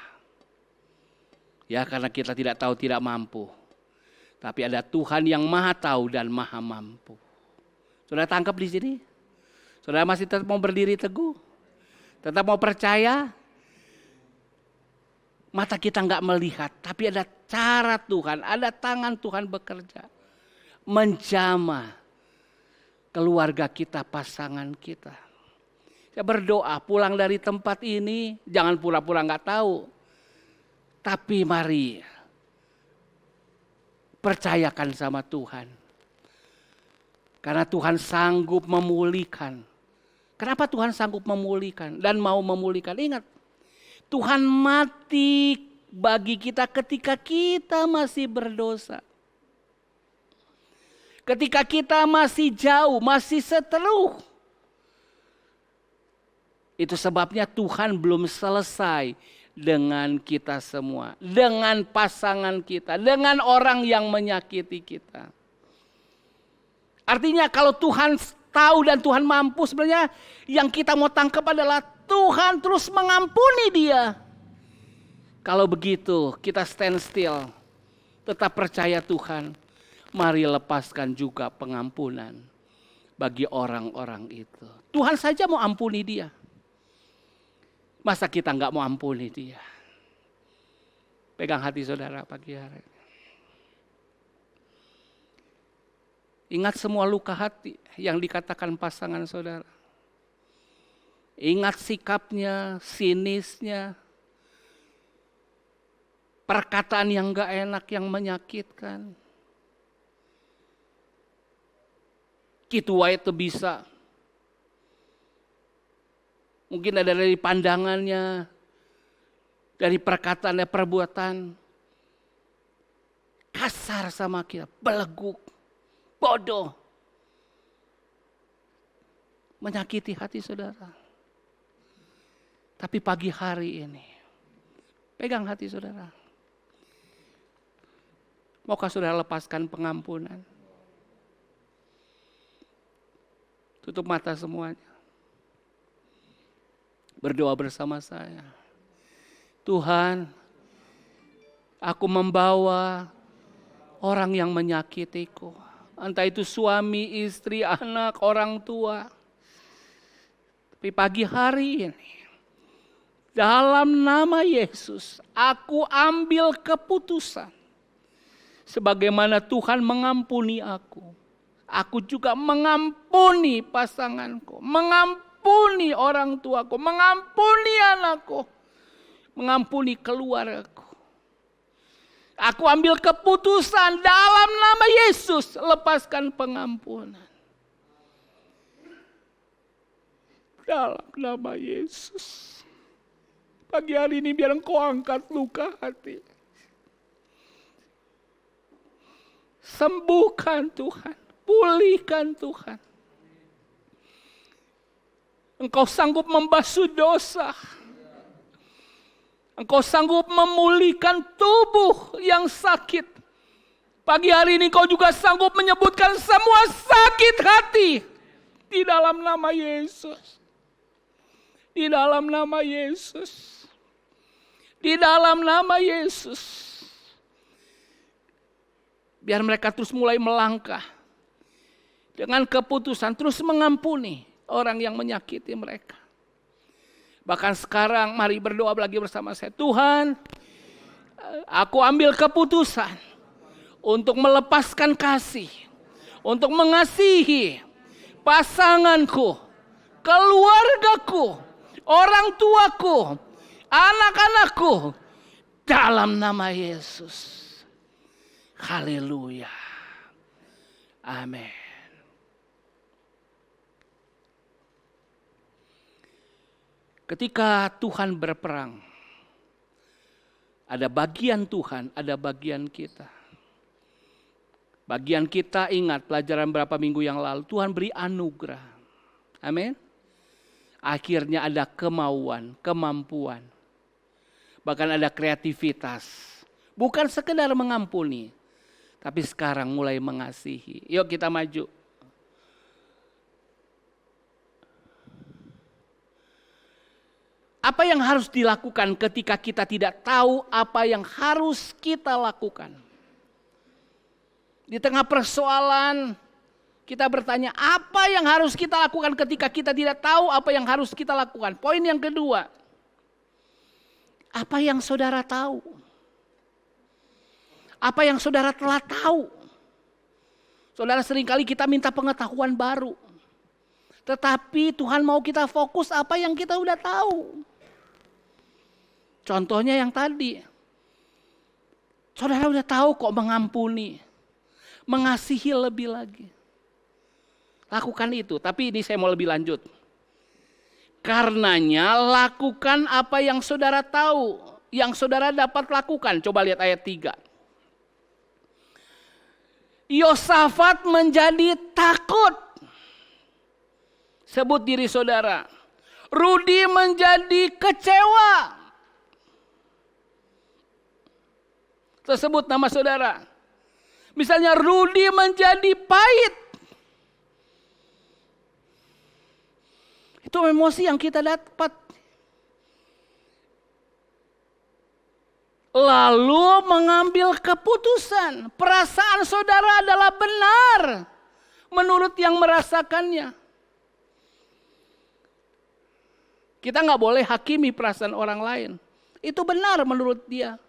Speaker 5: Ya karena kita tidak tahu, tidak mampu. Tapi ada Tuhan yang maha tahu dan maha mampu. Saudara tangkap di sini? Saudara masih tetap mau berdiri teguh? Tetap mau percaya? Mata kita nggak melihat, tapi ada cara Tuhan, ada tangan Tuhan bekerja. Menjamah keluarga kita, pasangan kita. Saya berdoa pulang dari tempat ini, jangan pura-pura nggak tahu. Tapi mari percayakan sama Tuhan. Karena Tuhan sanggup memulihkan. Kenapa Tuhan sanggup memulihkan dan mau memulihkan? Ingat, Tuhan mati bagi kita ketika kita masih berdosa. Ketika kita masih jauh, masih seteruh. Itu sebabnya Tuhan belum selesai dengan kita semua, dengan pasangan kita, dengan orang yang menyakiti kita. Artinya kalau Tuhan tahu dan Tuhan mampu, sebenarnya yang kita mau tangkap adalah Tuhan terus mengampuni dia. Kalau begitu kita stand still, tetap percaya Tuhan. Mari lepaskan juga pengampunan bagi orang-orang itu. Tuhan saja mau ampuni dia. Masa kita nggak mau ampuni dia? Pegang hati saudara pagi hari. Ingat semua luka hati yang dikatakan pasangan saudara. Ingat sikapnya, sinisnya. Perkataan yang nggak enak, yang menyakitkan. Kitu wae teu bisa. Mungkin ada dari pandangannya, dari perkataannya, perbuatan. Kasar sama kita, beleguk, bodoh. Menyakiti hati saudara. Tapi pagi hari ini, pegang hati saudara. Maukah saudara lepaskan pengampunan? Tutup mata semuanya. Berdoa bersama saya. Tuhan, aku membawa orang yang menyakitiku Entah itu suami, istri, anak, orang tua. Tapi pagi hari ini, dalam nama Yesus, aku ambil keputusan. Sebagaimana Tuhan mengampuni aku. Aku juga mengampuni pasanganku. Mengampuni orang tuaku. Mengampuni anakku. Mengampuni keluargaku. Aku ambil keputusan dalam nama Yesus, lepaskan pengampunan. Dalam nama Yesus. Pagi hari ini biar Engkau angkat luka hati. Sembuhkan Tuhan, pulihkan Tuhan. Engkau sanggup membasuh dosa. Engkau sanggup memulihkan tubuh yang sakit. Pagi hari ini Kau juga sanggup menyebutkan semua sakit hati. Di dalam nama Yesus. Di dalam nama Yesus. Di dalam nama Yesus. Biar mereka terus mulai melangkah. Dengan keputusan terus mengampuni orang yang menyakiti mereka. Bahkan sekarang mari berdoa lagi bersama saya. Tuhan, aku ambil keputusan untuk melepaskan kasih. Untuk mengasihi pasanganku, keluargaku, orang tuaku, anak-anakku. Dalam nama Yesus. Haleluya. Amin. Ketika Tuhan berperang, ada bagian Tuhan, ada bagian kita. Bagian kita ingat pelajaran berapa minggu yang lalu, Tuhan beri anugerah. Amin. Akhirnya ada kemauan, kemampuan. Bahkan ada kreativitas. Bukan sekedar mengampuni, tapi sekarang mulai mengasihi. Yuk kita maju. Apa yang harus dilakukan ketika kita tidak tahu apa yang harus kita lakukan? Di tengah persoalan, kita bertanya apa yang harus kita lakukan ketika kita tidak tahu apa yang harus kita lakukan. Poin yang kedua, apa yang saudara tahu? Apa yang saudara telah tahu? Saudara, seringkali kita minta pengetahuan baru. Tetapi Tuhan mau kita fokus apa yang kita udah tahu. Contohnya yang tadi. Saudara udah tahu kok mengampuni. Mengasihi lebih lagi. Lakukan itu. Tapi ini saya mau lebih lanjut. Karenanya lakukan apa yang saudara tahu. Yang saudara dapat lakukan. Coba lihat ayat 3. Yosafat menjadi takut. Sebut diri saudara. Rudi menjadi kecewa. Tersebut nama saudara. Misalnya Rudi menjadi pahit. Itu emosi yang kita dapat. Lalu mengambil keputusan. Perasaan saudara adalah benar. Menurut yang merasakannya. Kita gak boleh hakimi perasaan orang lain. Itu benar menurut dia.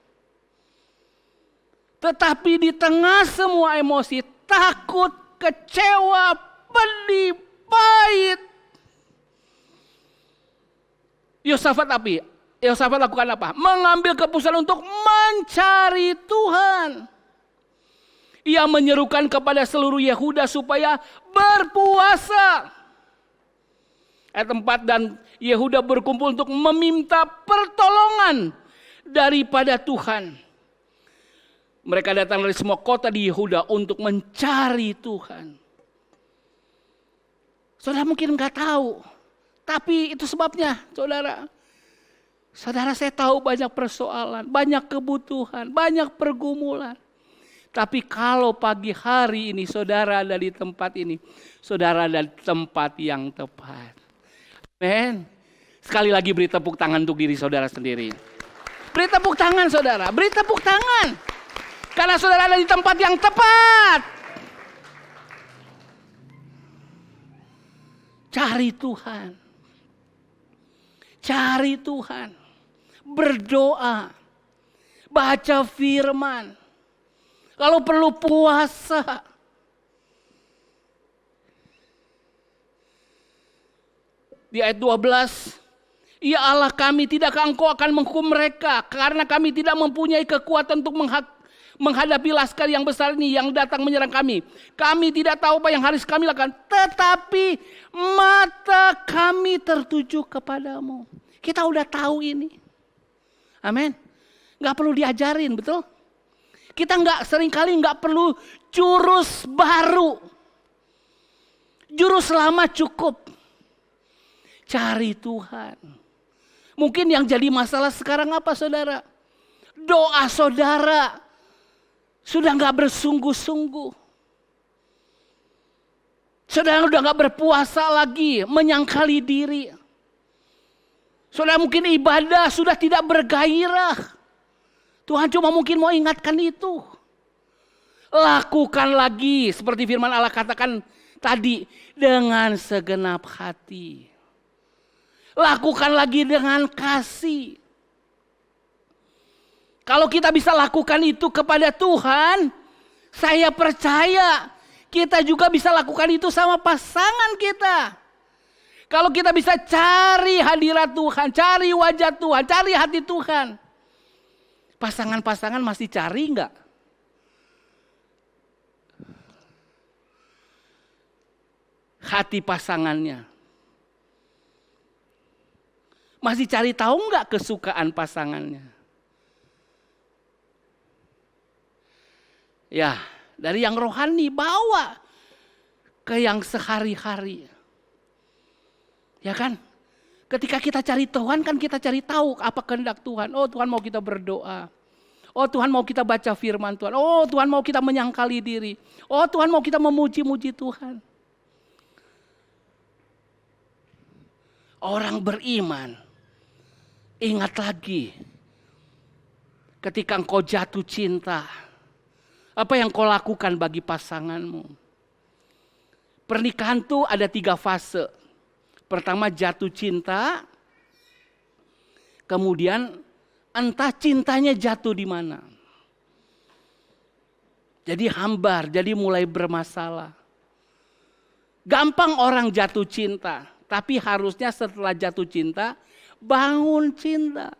Speaker 5: Tetapi di tengah semua emosi, takut, kecewa, pedih, pahit. Yosafat lakukan apa? Mengambil keputusan untuk mencari Tuhan. Ia menyerukan kepada seluruh Yehuda supaya berpuasa. Ayat 4, dan Yehuda berkumpul untuk meminta pertolongan daripada Tuhan. Mereka datang dari semua kota di Yehuda untuk mencari Tuhan. Saudara mungkin enggak tahu. Tapi itu sebabnya, saudara. Saudara, saya tahu banyak persoalan, banyak kebutuhan, banyak pergumulan. Tapi kalau pagi hari ini saudara ada di tempat ini, saudara ada di tempat yang tepat. Amen. Sekali lagi beri tepuk tangan untuk diri saudara sendiri. Beri tepuk tangan saudara, beri tepuk tangan. Karena saudara ada di tempat yang tepat. Cari Tuhan. Cari Tuhan. Berdoa. Baca firman. Kalau perlu puasa. Di ayat 12. Ya Allah kami, tidakkah Engkau akan menghukum mereka? Karena kami tidak mempunyai kekuatan untuk menghadapi laskar yang besar ini yang datang menyerang kami. Kami tidak tahu apa yang harus kami lakukan. Tetapi mata kami tertuju kepadamu. Kita udah tahu ini. Amin. Gak perlu diajarin, betul? Kita seringkali gak perlu jurus baru. Jurus lama cukup. Cari Tuhan. Mungkin yang jadi masalah sekarang apa saudara? Doa saudara sudah gak bersungguh-sungguh. Saudara udah gak berpuasa lagi, menyangkali diri. Saudara mungkin ibadah sudah tidak bergairah. Tuhan cuma mungkin mau ingatkan itu. Lakukan lagi seperti firman Allah katakan tadi, dengan segenap hati. Lakukan lagi dengan kasih. Kalau kita bisa lakukan itu kepada Tuhan, saya percaya kita juga bisa lakukan itu sama pasangan kita. Kalau kita bisa cari hadirat Tuhan, cari wajah Tuhan, cari hati Tuhan. Pasangan-pasangan masih cari enggak? Hati pasangannya. Masih cari tahu enggak kesukaan pasangannya? Ya, dari yang rohani bawa ke yang sehari-hari. Ya kan? Ketika kita cari Tuhan kan kita cari tahu apa kehendak Tuhan. Oh Tuhan mau kita berdoa. Oh Tuhan mau kita baca firman Tuhan. Oh Tuhan mau kita menyangkali diri. Oh Tuhan mau kita memuji-muji Tuhan. Orang beriman, ingat lagi ketika engkau jatuh cinta. Apa yang kau lakukan bagi pasanganmu? Pernikahan tuh ada 3 fase. Pertama jatuh cinta, kemudian entah cintanya jatuh di mana. Jadi hambar, jadi mulai bermasalah. Gampang orang jatuh cinta, tapi harusnya setelah jatuh cinta, bangun cinta.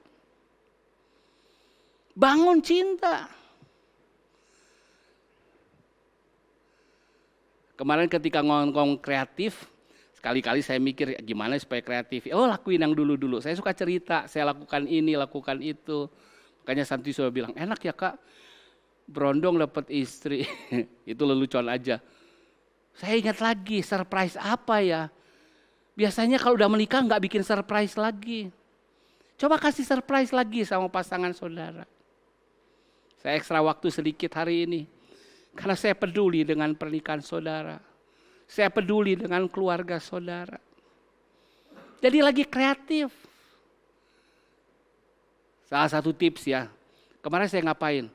Speaker 5: Bangun cinta. Kemarin ketika ngomong kreatif, sekali-kali saya mikir gimana supaya kreatif. Oh lakuin yang dulu-dulu. Saya suka cerita, saya lakukan ini, lakukan itu. Makanya Santi sudah bilang, enak ya kak, berondong dapat istri. Itu lelucon aja. Saya ingat lagi, surprise apa ya? Biasanya kalau udah menikah nggak bikin surprise lagi. Coba kasih surprise lagi sama pasangan saudara. Saya ekstra waktu sedikit hari ini. Karena saya peduli dengan pernikahan saudara. Saya peduli dengan keluarga saudara. Jadi lagi kreatif. Salah satu tips ya. Kemarin saya ngapain?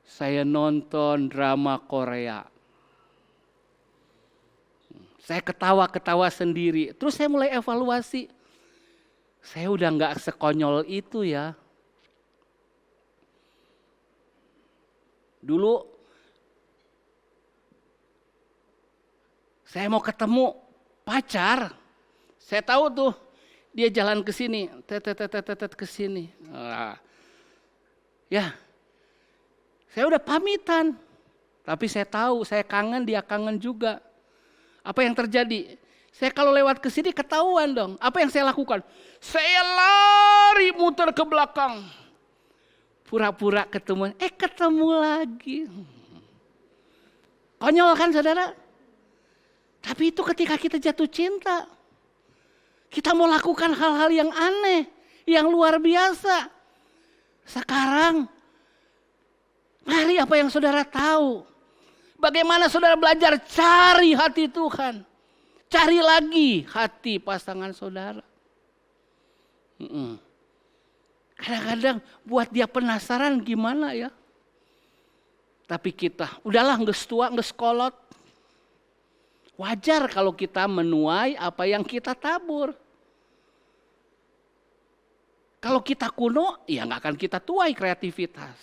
Speaker 5: Saya nonton drama Korea. Saya ketawa-ketawa sendiri. Terus saya mulai evaluasi. Saya udah gak sekonyol itu ya. Dulu saya mau ketemu pacar, saya tahu tuh dia jalan ke sini, ke sini. Ya, saya udah pamitan, tapi saya tahu saya kangen, dia kangen juga. Apa yang terjadi? Saya kalau lewat ke sini ketahuan dong. Apa yang saya lakukan? Saya lari muter ke belakang, pura-pura ketemu. Ketemu lagi. Konyol kan saudara? Tapi itu ketika kita jatuh cinta. Kita mau lakukan hal-hal yang aneh. Yang luar biasa. Sekarang. Mari apa yang saudara tahu. Bagaimana saudara belajar cari hati Tuhan. Cari lagi hati pasangan saudara. Kadang-kadang buat dia penasaran gimana ya. Tapi kita udahlah nges tua, nges kolot. Wajar kalau kita menuai apa yang kita tabur. Kalau kita kuno, ya nggak akan kita tuai kreativitas.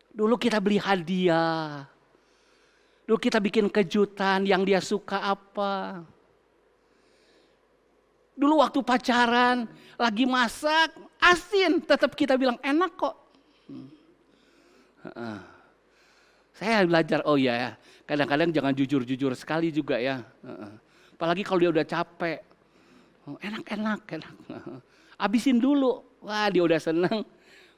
Speaker 5: Dulu kita beli hadiah. Dulu kita bikin kejutan yang dia suka apa. Dulu waktu pacaran, lagi masak, asin. Tetap kita bilang enak kok. Saya belajar, oh ya, kadang-kadang jangan jujur-jujur sekali juga ya. Apalagi kalau dia udah capek. Enak. Habisin dulu. Wah, dia udah seneng.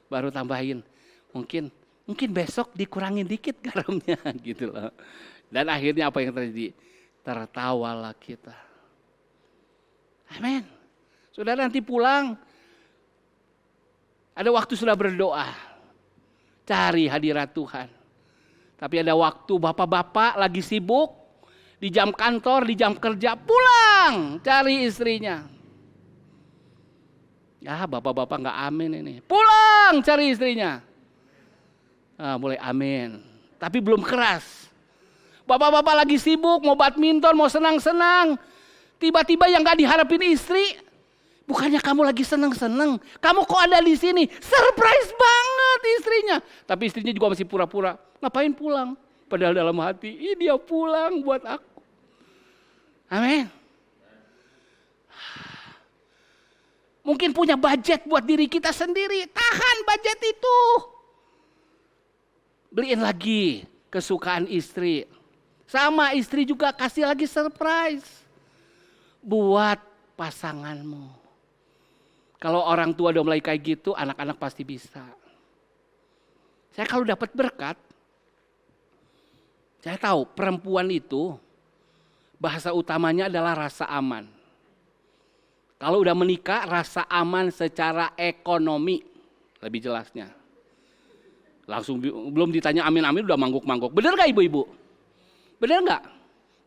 Speaker 5: Baru tambahin. Mungkin besok dikurangin dikit garamnya gitu loh. Dan akhirnya apa yang terjadi? Tertawalah kita. Amin. Saudara nanti pulang. Ada waktu sudah berdoa. Cari hadirat Tuhan. Tapi ada waktu bapak-bapak lagi sibuk. Di jam kantor, di jam kerja. Pulang cari istrinya. Ya bapak-bapak gak amin ini. Pulang cari istrinya. Mulai amin. Tapi belum keras. Bapak-bapak lagi sibuk mau badminton, mau senang-senang. Tiba-tiba yang gak diharapin istri. Bukannya kamu lagi senang-senang. Kamu kok ada di sini. Surprise banget istrinya. Tapi istrinya juga masih pura-pura. Ngapain pulang? Padahal dalam hati, dia pulang buat aku. Amin. Mungkin punya budget buat diri kita sendiri. Tahan budget itu. Beliin lagi kesukaan istri. Sama istri juga kasih lagi surprise. Buat pasanganmu. Kalau orang tua udah mulai kayak gitu, anak-anak pasti bisa. Saya kalau dapat berkat, saya tahu perempuan itu bahasa utamanya adalah rasa aman. Kalau udah menikah, rasa aman secara ekonomi. Lebih jelasnya. Langsung belum ditanya amin-amin udah mangguk-mangguk. Bener gak ibu-ibu? Bener gak?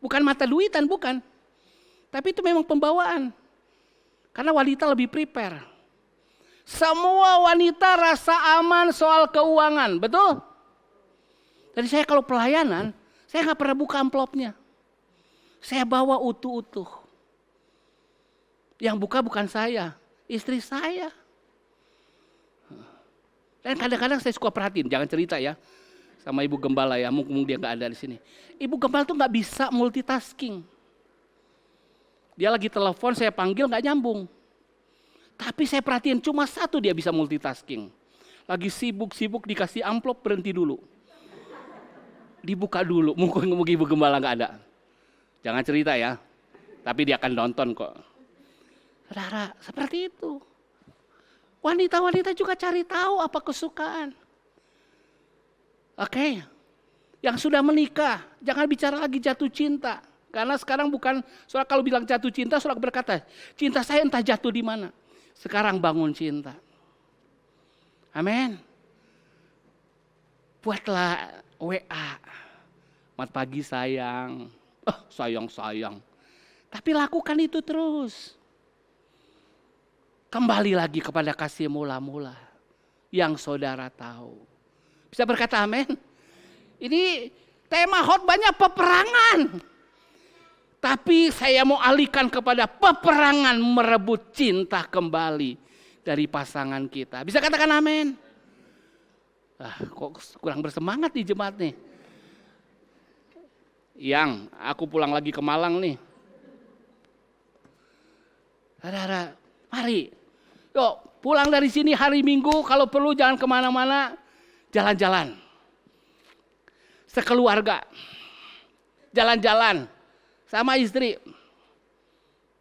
Speaker 5: Bukan mata duitan, bukan. Tapi itu memang pembawaan. Karena wanita lebih prepare. Semua wanita rasa aman soal keuangan, betul? Jadi saya kalau pelayanan, saya gak pernah buka amplopnya. Saya bawa utuh-utuh. Yang buka bukan saya, istri saya. Dan kadang-kadang saya suka perhatiin, jangan cerita ya sama ibu gembala ya, mumpung dia nggak ada di sini. Ibu gembala tuh nggak bisa multitasking. Dia lagi telepon, saya panggil nggak nyambung. Tapi saya perhatiin cuma satu dia bisa multitasking. Lagi sibuk-sibuk dikasih amplop berhenti dulu. Dibuka dulu, mungkin ibu gembala nggak ada. Jangan cerita ya, tapi dia akan nonton kok. Saudara, seperti itu. Wanita-wanita juga cari tahu apa kesukaan. Oke. Yang sudah menikah, jangan bicara lagi jatuh cinta. Karena sekarang bukan, soal kalau bilang jatuh cinta, soal berkata, cinta saya entah jatuh di mana. Sekarang bangun cinta. Amin. Buatlah WA. Selamat pagi sayang. Sayang. Tapi lakukan itu terus. Kembali lagi kepada kasih mula-mula yang saudara tahu. Bisa berkata amin? Ini tema khotbahnya peperangan. Tapi saya mau alihkan kepada peperangan merebut cinta kembali dari pasangan kita. Bisa katakan amin? Kok kurang bersemangat di jemaat nih. Yang aku pulang lagi ke Malang nih. Saudara, mari. Yuk pulang dari sini hari Minggu, kalau perlu jangan kemana-mana, jalan-jalan. Sekeluarga. Jalan-jalan sama istri.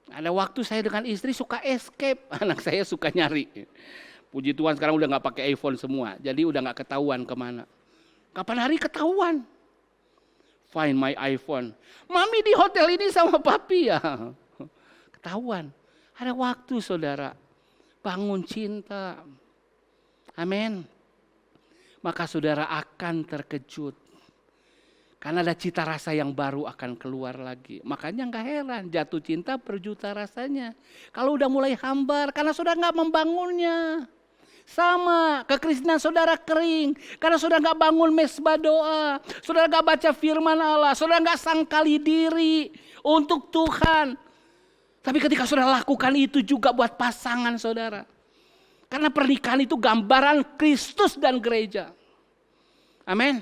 Speaker 5: Ada waktu saya dengan istri suka escape, anak saya suka nyari. Puji Tuhan sekarang udah gak pakai iPhone semua, jadi udah gak ketahuan kemana. Kapan hari ketahuan? Find my iPhone. Mami di hotel ini sama papi ya. Ketahuan. Ada waktu saudara. Bangun cinta. Amin. Maka saudara akan terkejut. Karena ada cita rasa yang baru akan keluar lagi. Makanya gak heran jatuh cinta berjuta rasanya. Kalau udah mulai hambar karena sudah gak membangunnya. Sama, kekristenan saudara kering. Karena saudara gak bangun mesbah doa. Saudara gak baca firman Allah. Saudara gak sangkali diri untuk Tuhan. Tapi ketika saudara lakukan itu juga buat pasangan saudara. Karena pernikahan itu gambaran Kristus dan gereja. Amin.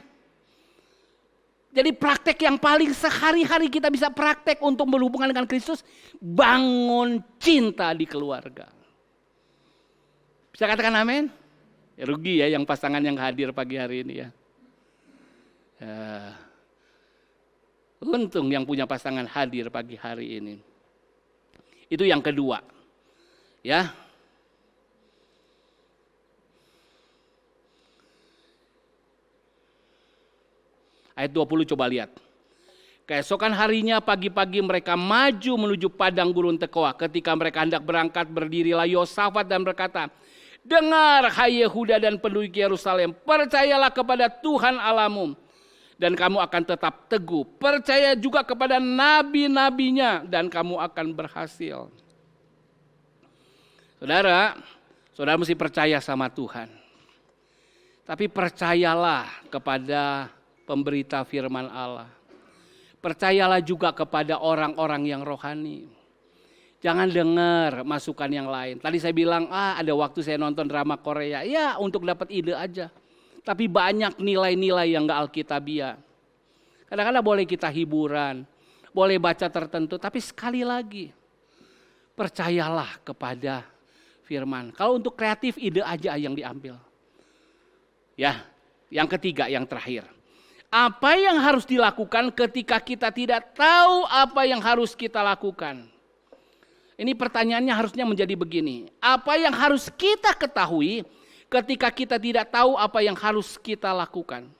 Speaker 5: Jadi praktek yang paling sehari-hari kita bisa praktek untuk berhubungan dengan Kristus. Bangun cinta di keluarga. Bisa katakan amin? Ya, rugi ya yang pasangan yang hadir pagi hari ini ya. Untung yang punya pasangan hadir pagi hari ini. Itu yang kedua. Ya. Ayat 20 coba lihat. Keesokan harinya pagi-pagi mereka maju menuju padang gurun Tekoa. Ketika mereka hendak berangkat, berdirilah Yosafat dan berkata, dengar hai Yehuda dan penduduk Yerusalem, percayalah kepada Tuhan Allahmu dan kamu akan tetap teguh. Percaya juga kepada nabi-nabinya dan kamu akan berhasil. Saudara, saudara mesti percaya sama Tuhan. Tapi percayalah kepada pemberita firman Allah. Percayalah juga kepada orang-orang yang rohani. Jangan dengar masukan yang lain. Tadi saya bilang, ada waktu saya nonton drama Korea. Ya untuk dapat ide aja. Tapi banyak nilai-nilai yang gak alkitabiah. Kadang-kadang boleh kita hiburan. Boleh baca tertentu. Tapi sekali lagi, percayalah kepada firman. Kalau untuk kreatif, ide aja yang diambil. Ya, yang ketiga, yang terakhir. Apa yang harus dilakukan ketika kita tidak tahu apa yang harus kita lakukan? Ini pertanyaannya harusnya menjadi begini. Apa yang harus kita ketahui ketika kita tidak tahu apa yang harus kita lakukan?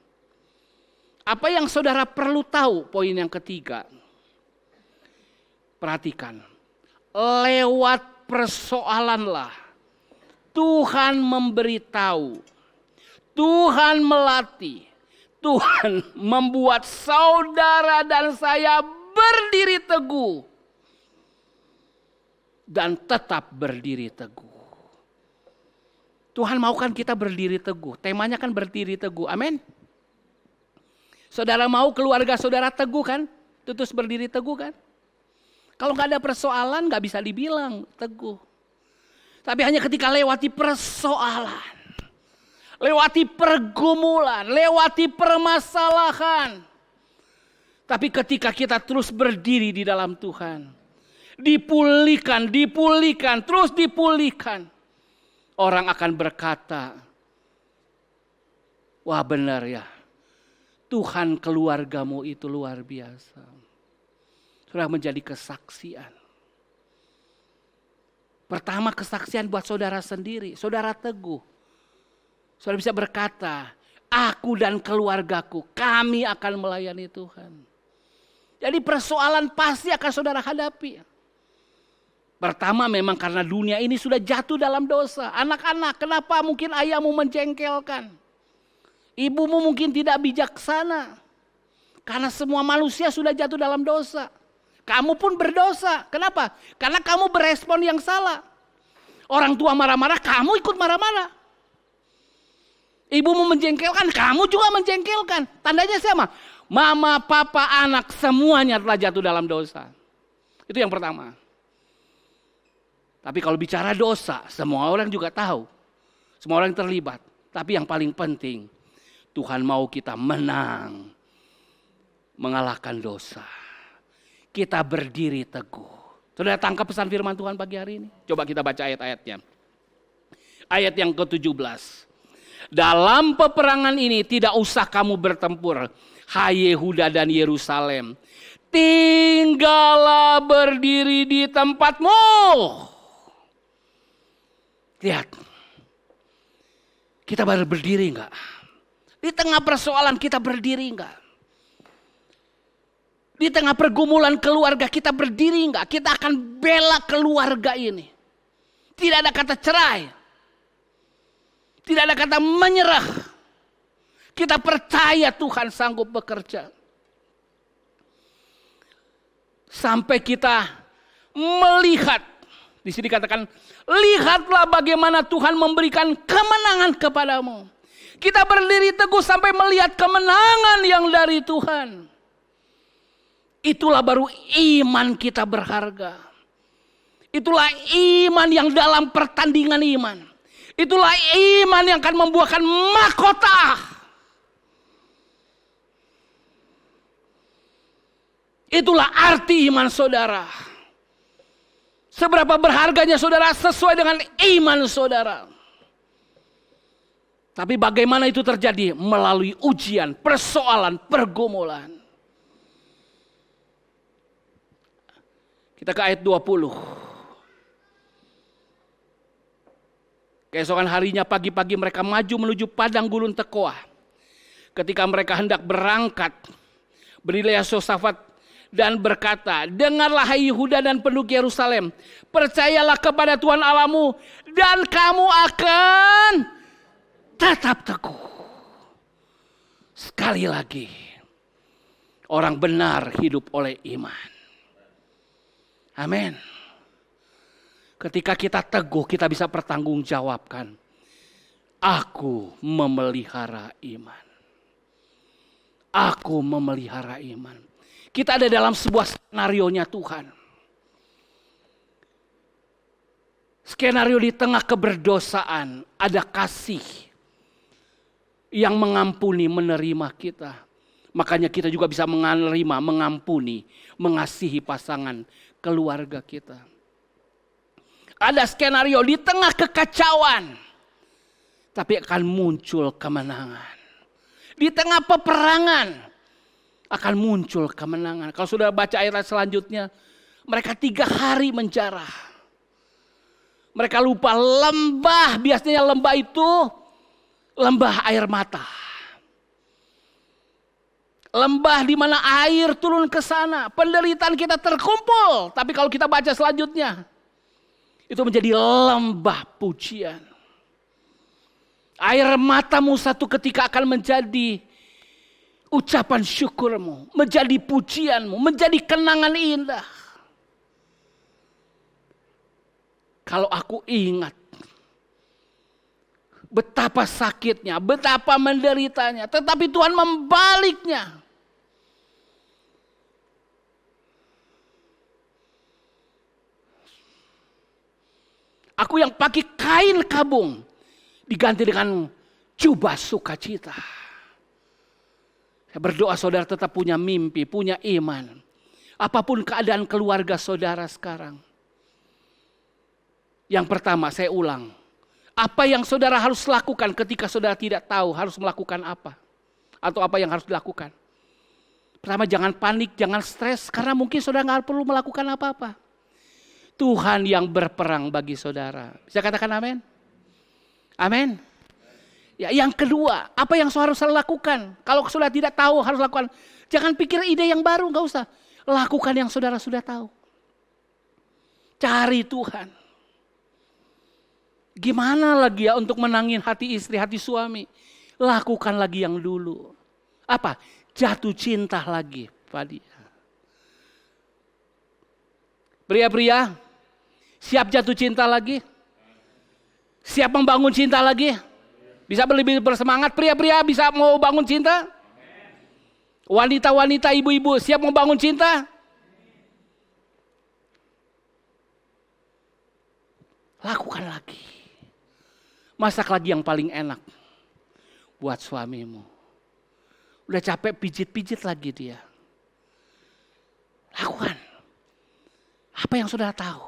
Speaker 5: Apa yang saudara perlu tahu? Poin yang ketiga. Perhatikan. Lewat persoalanlah Tuhan memberitahu. Tuhan melatih. Tuhan membuat saudara dan saya berdiri teguh. Dan tetap berdiri teguh. Tuhan maukan kita berdiri teguh. Temanya kan berdiri teguh. Amin. Saudara mau keluarga saudara teguh kan? Terus berdiri teguh kan? Kalau gak ada persoalan gak bisa dibilang teguh. Tapi hanya ketika lewati persoalan. Lewati pergumulan. Lewati permasalahan. Tapi ketika kita terus berdiri di dalam Tuhan. Dipulihkan, terus dipulihkan. Orang akan berkata, wah benar ya, Tuhan keluargamu itu luar biasa. Sudah menjadi kesaksian. Pertama kesaksian buat saudara sendiri, saudara teguh. Saudara bisa berkata, aku dan keluargaku, kami akan melayani Tuhan. Jadi persoalan pasti akan saudara hadapi. Pertama memang karena dunia ini sudah jatuh dalam dosa. Anak-anak, kenapa mungkin ayahmu menjengkelkan? Ibumu mungkin tidak bijaksana. Karena semua manusia sudah jatuh dalam dosa. Kamu pun berdosa. Kenapa? Karena kamu berespon yang salah. Orang tua marah-marah, kamu ikut marah-marah. Ibumu menjengkelkan, kamu juga menjengkelkan. Tandanya siapa? Mama, papa, anak, semuanya telah jatuh dalam dosa. Itu yang pertama. Tapi kalau bicara dosa, semua orang juga tahu. Semua orang terlibat. Tapi yang paling penting, Tuhan mau kita menang. Mengalahkan dosa. Kita berdiri teguh. Sudah tangkap pesan firman Tuhan pagi hari ini? Coba kita baca ayat-ayatnya. Ayat yang ke-17. Dalam peperangan ini tidak usah kamu bertempur. Hai Yehuda dan Yerusalem. Tinggallah berdiri di tempatmu. Lihat, kita baru berdiri enggak? Di tengah persoalan kita berdiri enggak? Di tengah pergumulan keluarga kita berdiri enggak? Kita akan bela keluarga ini. Tidak ada kata cerai. Tidak ada kata menyerah. Kita percaya Tuhan sanggup bekerja. Sampai kita melihat Di sini dikatakan, lihatlah bagaimana Tuhan memberikan kemenangan kepadamu. Kita berdiri teguh sampai melihat kemenangan yang dari Tuhan. Itulah baru iman kita berharga. Itulah iman yang dalam pertandingan iman. Itulah iman yang akan membuahkan mahkota. Itulah arti iman saudara. Seberapa berharganya saudara sesuai dengan iman saudara. Tapi bagaimana itu terjadi? Melalui ujian, persoalan, pergumulan. Kita ke ayat 20. Keesokan harinya pagi-pagi mereka maju menuju padang gurun Tekoa. Ketika mereka hendak berangkat, berdirilah Yehosafat dan berkata, dengarlah hai Yehuda dan penduduk Yerusalem, percayalah kepada Tuhan Allahmu dan kamu akan tetap teguh. Sekali lagi, orang benar hidup oleh iman. Amin. Ketika kita teguh, kita bisa pertanggungjawabkan. Aku memelihara iman. Aku memelihara iman. Kita ada dalam sebuah skenario-nya Tuhan. Skenario di tengah keberdosaan, ada kasih yang mengampuni, menerima kita. Makanya kita juga bisa menerima, mengampuni, mengasihi pasangan, keluarga kita. Ada skenario di tengah kekacauan, tapi akan muncul kemenangan. Di tengah peperangan akan muncul kemenangan. Kalau sudah baca ayat selanjutnya, mereka 3 hari menjarah. Mereka lupa lembah, biasanya lembah itu lembah air mata. Lembah di mana air turun ke sana. Penderitaan kita terkumpul. Tapi kalau kita baca selanjutnya, itu menjadi lembah pujian. Air matamu satu ketika akan menjadi ucapan syukurmu. Menjadi pujianmu. Menjadi kenangan indah. Kalau aku ingat betapa sakitnya, betapa menderitanya. Tetapi Tuhan membaliknya. Aku yang pakai kain kabung diganti dengan jubah sukacita. Saya berdoa saudara tetap punya mimpi, punya iman. Apapun keadaan keluarga saudara sekarang. Yang pertama saya ulang. Apa yang saudara harus lakukan ketika saudara tidak tahu harus melakukan apa? Atau apa yang harus dilakukan? Pertama jangan panik, jangan stres. Karena mungkin saudara nggak perlu melakukan apa-apa. Tuhan yang berperang bagi saudara. Bisa katakan amin? Amin. Ya, yang kedua, apa yang saudara harus lakukan? Kalau saudara tidak tahu harus lakukan, jangan pikir ide yang baru, nggak usah. Lakukan yang saudara sudah tahu. Cari Tuhan. Gimana lagi ya untuk menangin hati istri, hati suami? Lakukan lagi yang dulu. Apa? Jatuh cinta lagi pada dia. Pria-pria, siap jatuh cinta lagi? Siap membangun cinta lagi? Bisa lebih bersemangat? Pria-pria bisa mau bangun cinta? Wanita-wanita, ibu-ibu siap membangun cinta? Lakukan lagi. Masak lagi yang paling enak buat suamimu. Udah capek pijit-pijit lagi dia. Lakukan. Apa yang saudara tahu?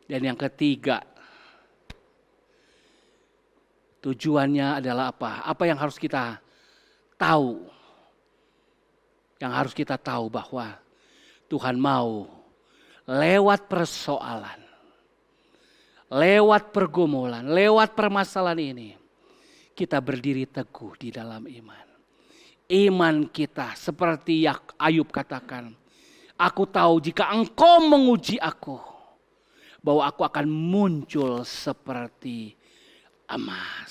Speaker 5: Dan yang ketiga, tujuannya adalah apa? Apa yang harus kita tahu? Yang harus kita tahu bahwa Tuhan mau lewat persoalan, lewat pergumulan, lewat permasalahan ini, kita berdiri teguh di dalam iman. Iman kita seperti yang Ayub katakan, aku tahu jika engkau menguji aku, bahwa aku akan muncul seperti emas.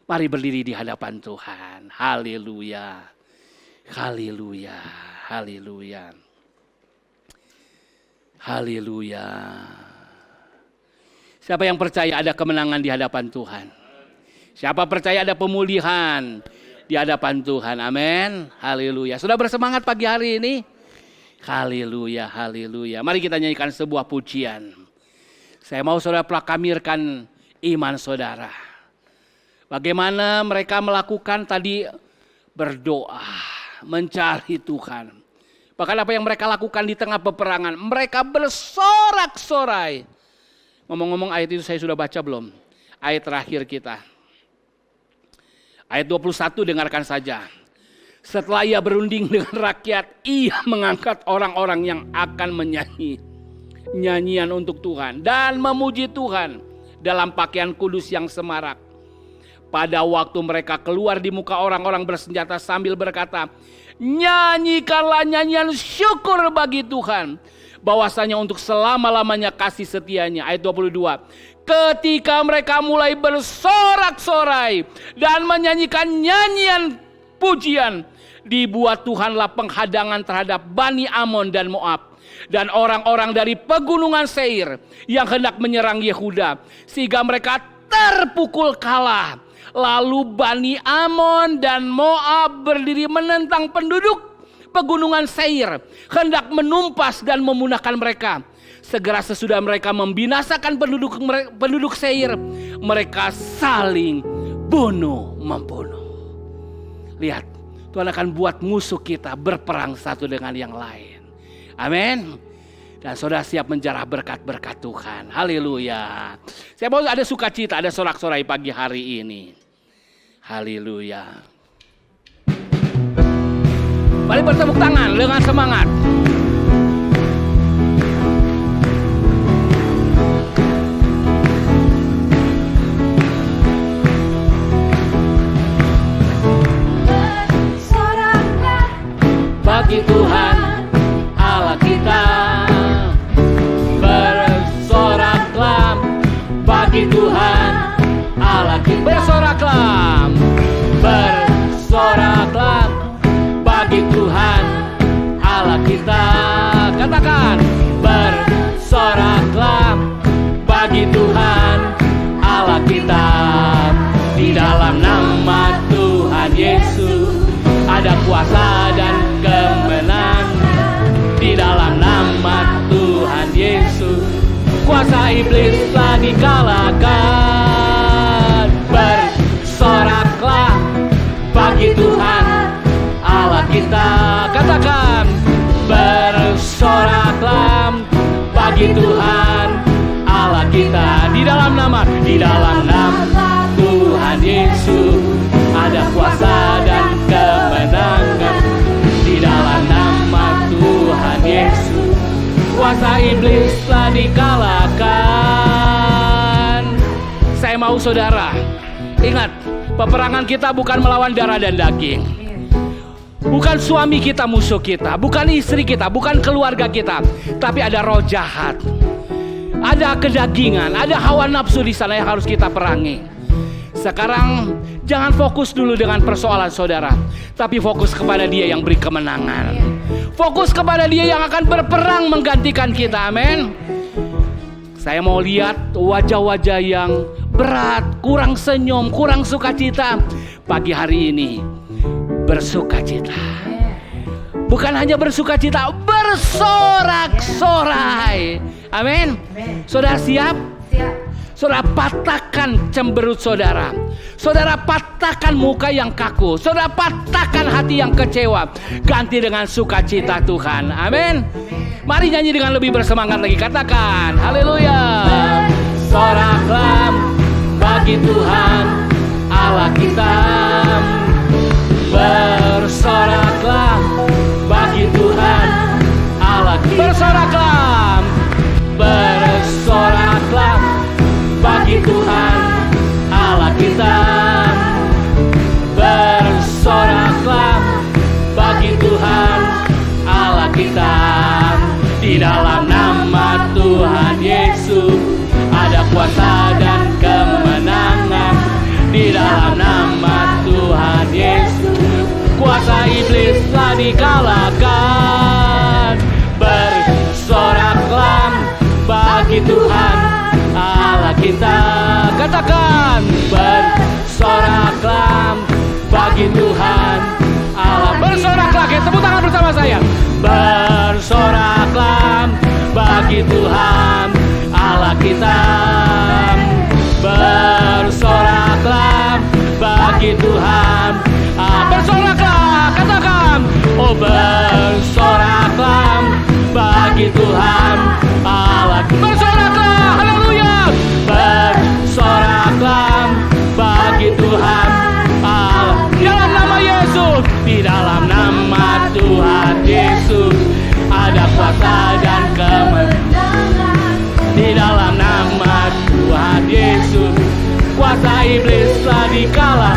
Speaker 5: Mari berdiri di hadapan Tuhan. Haleluya. Haleluya. Haleluya. Haleluya. Siapa yang percaya ada kemenangan di hadapan Tuhan? Siapa percaya ada pemulihan di hadapan Tuhan? Amin. Haleluya. Sudah bersemangat pagi hari ini? Haleluya, haleluya. Mari kita nyanyikan sebuah pujian. Saya mau saudara proklamirkan iman saudara. Bagaimana mereka melakukan tadi berdoa, mencari Tuhan. Bahkan apa yang mereka lakukan di tengah peperangan, mereka bersorak-sorai. Ngomong-ngomong ayat itu saya sudah baca belum? Ayat terakhir kita. Ayat 21 dengarkan saja. Setelah ia berunding dengan rakyat, ia mengangkat orang-orang yang akan menyanyi nyanyian untuk Tuhan dan memuji Tuhan dalam pakaian kudus yang semarak. Pada waktu mereka keluar di muka orang-orang bersenjata sambil berkata, nyanyikanlah nyanyian syukur bagi Tuhan, bahwasanya untuk selama-lamanya kasih setianya. Ayat 22. Ketika mereka mulai bersorak-sorai dan menyanyikan nyanyian pujian, dibuat Tuhanlah penghadangan terhadap Bani Amon dan Moab dan orang-orang dari pegunungan Seir yang hendak menyerang Yehuda, sehingga mereka terpukul kalah. Lalu Bani Amon dan Moab berdiri menentang penduduk pegunungan Seir, hendak menumpas dan memunahkan mereka. Segera sesudah mereka membinasakan penduduk Seir, mereka saling bunuh-membunuh. Lihat, Tuhan akan buat musuh kita berperang satu dengan yang lain. Amin. Dan saudara siap menjarah berkat-berkat Tuhan. Haleluya. Saya mau ada sukacita, ada sorak-sorai pagi hari ini. Haleluya. Mari bertepuk tangan dengan semangat. Bagi Tuhan Allah kita, bersoraklah bagi Tuhan Allah kita. Bersoraklah, bersoraklah bagi Tuhan Allah kita. Katakan, bersoraklah bagi Tuhan Allah kita. Di dalam nama Tuhan Yesus ada kuasa dan kemenangan. Di dalam nama Tuhan Yesus kuasa iblis telah dikalahkan. Bersoraklah bagi Tuhan Allah kita. Katakan, bersoraklah bagi Tuhan Allah kita. Di dalam nama Tuhan Yesus ada kuasa dan kemenangan. Di dalam nama Tuhan Yesus kuasa iblis telah dikalahkan. Saya mau saudara ingat, peperangan kita bukan melawan darah dan daging. Bukan suami kita musuh kita, bukan istri kita, bukan keluarga kita, tapi ada roh jahat, ada kedagingan, ada hawa nafsu di sana yang harus kita perangi. Sekarang jangan fokus dulu dengan persoalan saudara, tapi fokus kepada Dia yang beri kemenangan. Fokus kepada Dia yang akan berperang menggantikan kita. Amin. Saya mau lihat wajah-wajah yang berat, kurang senyum, kurang sukacita. Pagi hari ini bersukacita. Bukan hanya bersukacita, bersorak-sorai. Amin. Saudara siap? Siap. Saudara patahkan cemberut saudara. Saudara patahkan muka yang kaku. Saudara patahkan hati yang kecewa. Ganti dengan sukacita Tuhan. Amin. Mari nyanyi dengan lebih bersemangat lagi. Katakan, haleluya. Bersoraklah bagi Tuhan Allah kita. Bersoraklah bagi Tuhan Allah kita. Bersoraklah, bersoraklah bagi Tuhan Allah kita. Bersoraklah bagi Tuhan Allah kita. Di dalam nama Tuhan Yesus ada kuasa dan kemenangan. Di dalam nama Tuhan Yesus kuasa iblis telah dikalahkan. Bersoraklah bagi Tuhan Allah. Bersoraklah, tepuk tangan bersama saya. Bersoraklah bagi Tuhan Allah kita. Bersoraklah bagi Tuhan. Bersoraklah, katakan. Oh, bersoraklah bagi Tuhan Allah. Bersoraklah, haleluya. Bersoraklah bagi Tuhan Allah. Dalam nama Yesus, di dalam nama Tuhan Yesus ada kuasa dan kemenangan. Di dalam nama Tuhan Yesus kuasa iblis telah dikalah.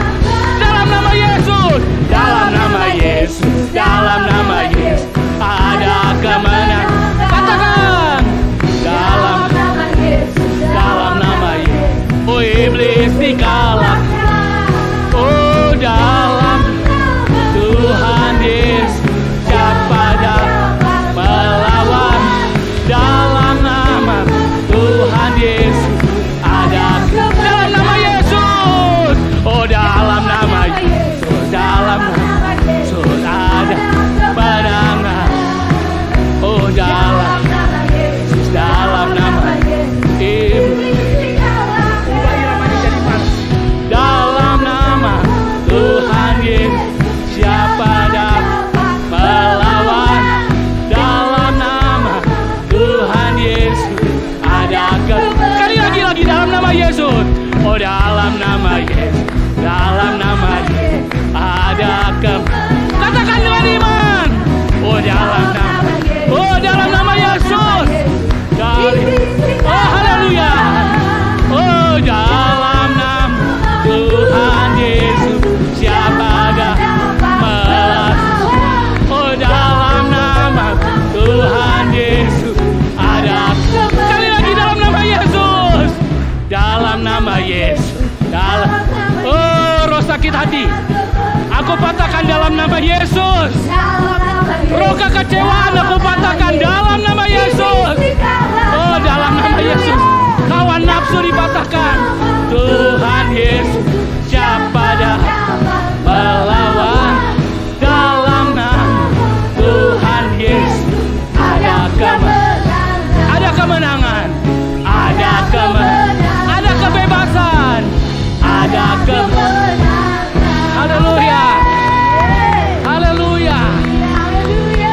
Speaker 5: Dalam nama Yesus, dalam nama Yesus, dalam nama Yesus ada kemenangan. Katakan, dalam nama Yesus, dalam nama Yesus, oh iblis dikalah. Oh dalam Tuhan Yesus siapa dapat melawan. Dalam nama Tuhan Yesus ada. Dalam nama Yesus, oh dalam nama Yesus, dalam nama Yesus ada kemenangan. Oh dalam nama Yesus, dalam nama iblis. Dalam nama Tuhan Yesus siapa dapat melawan. Dalam nama Tuhan Yesus ada sekali lagi dalam nama Yesus. Oh dalam nama Yesus, dalam nama Yesus ada katakan dengan iman. Oh dalam nama, oh dalam nama Yesus. Oh haleluya. Oh dalam nama Tuhan Yesus siapa dapat melawan. Oh dalam nama Tuhan Yesus ada sekali lagi dalam nama Yesus. Dalam nama Yesus. Dalam roh sakit hati aku patahkan dalam nama Yesus. Roh kekecewaan aku patahkan dalam nama Yesus. Oh dalam nama Yesus. Kawan nafsu dipatahkan. Tuhan Yesus siapa dapat melawan. Dalam nama Tuhan Yesus ada kemenangan. Ada kemenangan. Ada kemenangan. Ada kebebasan. Ada kemenangan. Haleluya. Haleluya.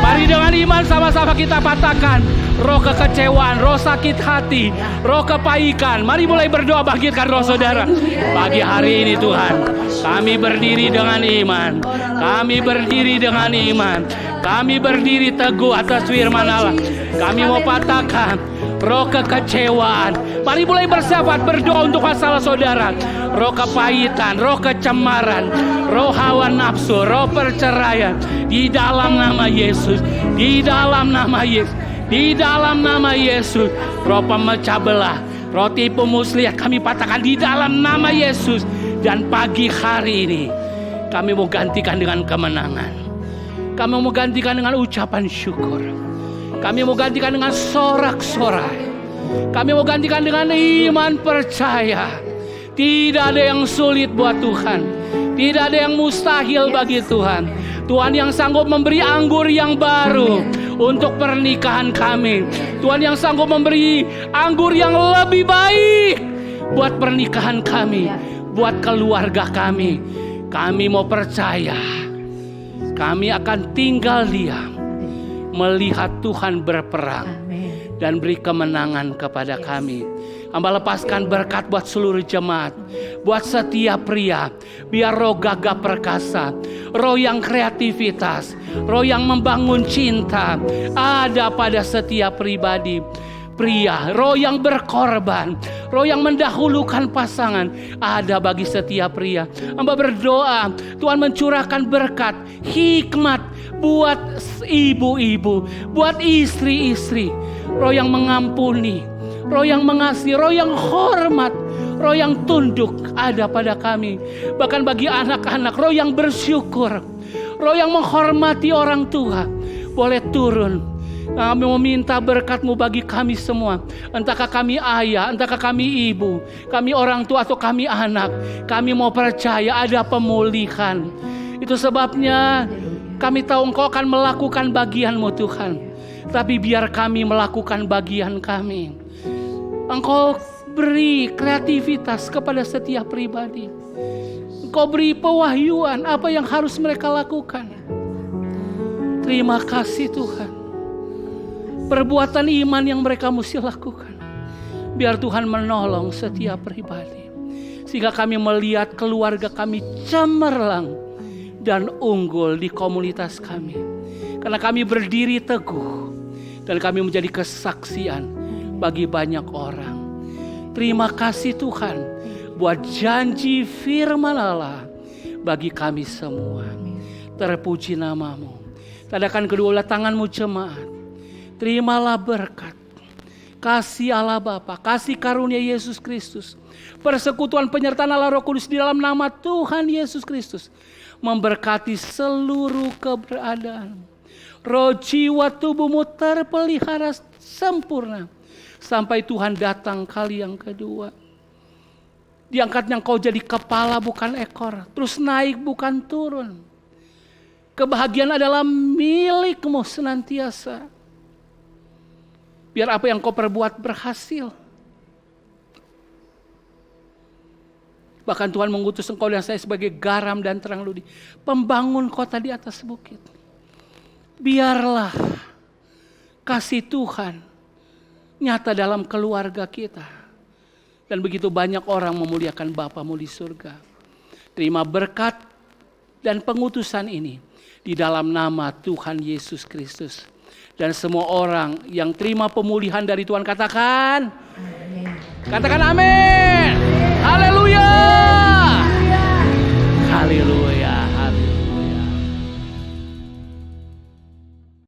Speaker 5: Mari dengan iman sama-sama kita patahkan roh kekecewaan, roh sakit hati, roh kepaikan. Mari mulai berdoa, bangkitkan roh saudara. Pagi hari ini Tuhan, kami berdiri dengan iman. Kami berdiri dengan iman. Kami berdiri teguh atas firman Allah. Kami mau patahkan roh kekecewaan. Mari mulai bersahabat berdoa untuk masalah saudara. Roh kepahitan, roh kecemaran, roh hawa nafsu, roh perceraian. Di dalam nama Yesus, di dalam nama Yesus, di dalam nama Yesus. Roh pemecah belah, roh tipu muslihat kami patahkan di dalam nama Yesus. Dan pagi hari ini kami mau gantikan dengan kemenangan. Kami mau gantikan dengan ucapan syukur. Kami mau gantikan dengan sorak-sorai. Kami mau gantikan dengan iman percaya. Tidak ada yang sulit buat Tuhan. Tidak ada yang mustahil bagi Tuhan. Tuhan yang sanggup memberi anggur yang baru untuk pernikahan kami. Tuhan yang sanggup memberi anggur yang lebih baik buat pernikahan kami, buat keluarga kami. Kami mau percaya. Kami akan tinggal diam melihat Tuhan berperang dan beri kemenangan kepada kami. Hamba lepaskan berkat buat seluruh jemaat, buat setiap pria. Biar roh gagah perkasa, roh yang kreativitas, roh yang membangun cinta ada pada setiap pribadi. Pria, roh yang berkorban, roh yang mendahulukan pasangan ada bagi setiap pria. Hamba berdoa Tuhan mencurahkan berkat, hikmat buat ibu-ibu, buat istri-istri. Roh yang mengampuni, roh yang mengasihi, roh yang hormat, roh yang tunduk ada pada kami. Bahkan bagi anak-anak, roh yang bersyukur, roh yang menghormati orang tua boleh turun. Kami meminta berkat-Mu bagi kami semua. Entahkah kami ayah, entahkah kami ibu, kami orang tua atau kami anak. Kami mau percaya ada pemulihan. Itu sebabnya kami tahu Engkau akan melakukan bagian-Mu Tuhan. Tapi biar kami melakukan bagian kami. Engkau beri kreativitas kepada setiap pribadi. Engkau beri pewahyuan apa yang harus mereka lakukan. Terima kasih Tuhan. Perbuatan iman yang mereka mesti lakukan. Biar Tuhan menolong setiap pribadi. Sehingga kami melihat keluarga kami cemerlang dan unggul di komunitas kami. Karena kami berdiri teguh dan kami menjadi kesaksian bagi banyak orang. Terima kasih Tuhan buat janji firman Allah bagi kami semua. Terpuji nama-Mu. Tadakan kedua tangan-Mu jemaat. Terimalah berkat, kasih Allah Bapa, kasih karunia Yesus Kristus, persekutuan penyertaan Allah Roh Kudus di dalam nama Tuhan Yesus Kristus memberkati seluruh keberadaan. Roh jiwa tubuhmu terpelihara sempurna sampai Tuhan datang kali yang kedua. Diangkatnya Engkau jadi kepala bukan ekor, terus naik bukan turun. Kebahagiaan adalah milik-Mu senantiasa. Biar apa yang Kau perbuat berhasil. Bahkan Tuhan mengutus Engkau dan saya sebagai garam dan terang ludi, pembangun kota di atas bukit. Biarlah kasih Tuhan nyata dalam keluarga kita. Dan begitu banyak orang memuliakan Bapa-Mu di surga. Terima berkat dan pengutusan ini di dalam nama Tuhan Yesus Kristus. Dan semua orang yang terima pemulihan dari Tuhan katakan, amin. Katakan amin.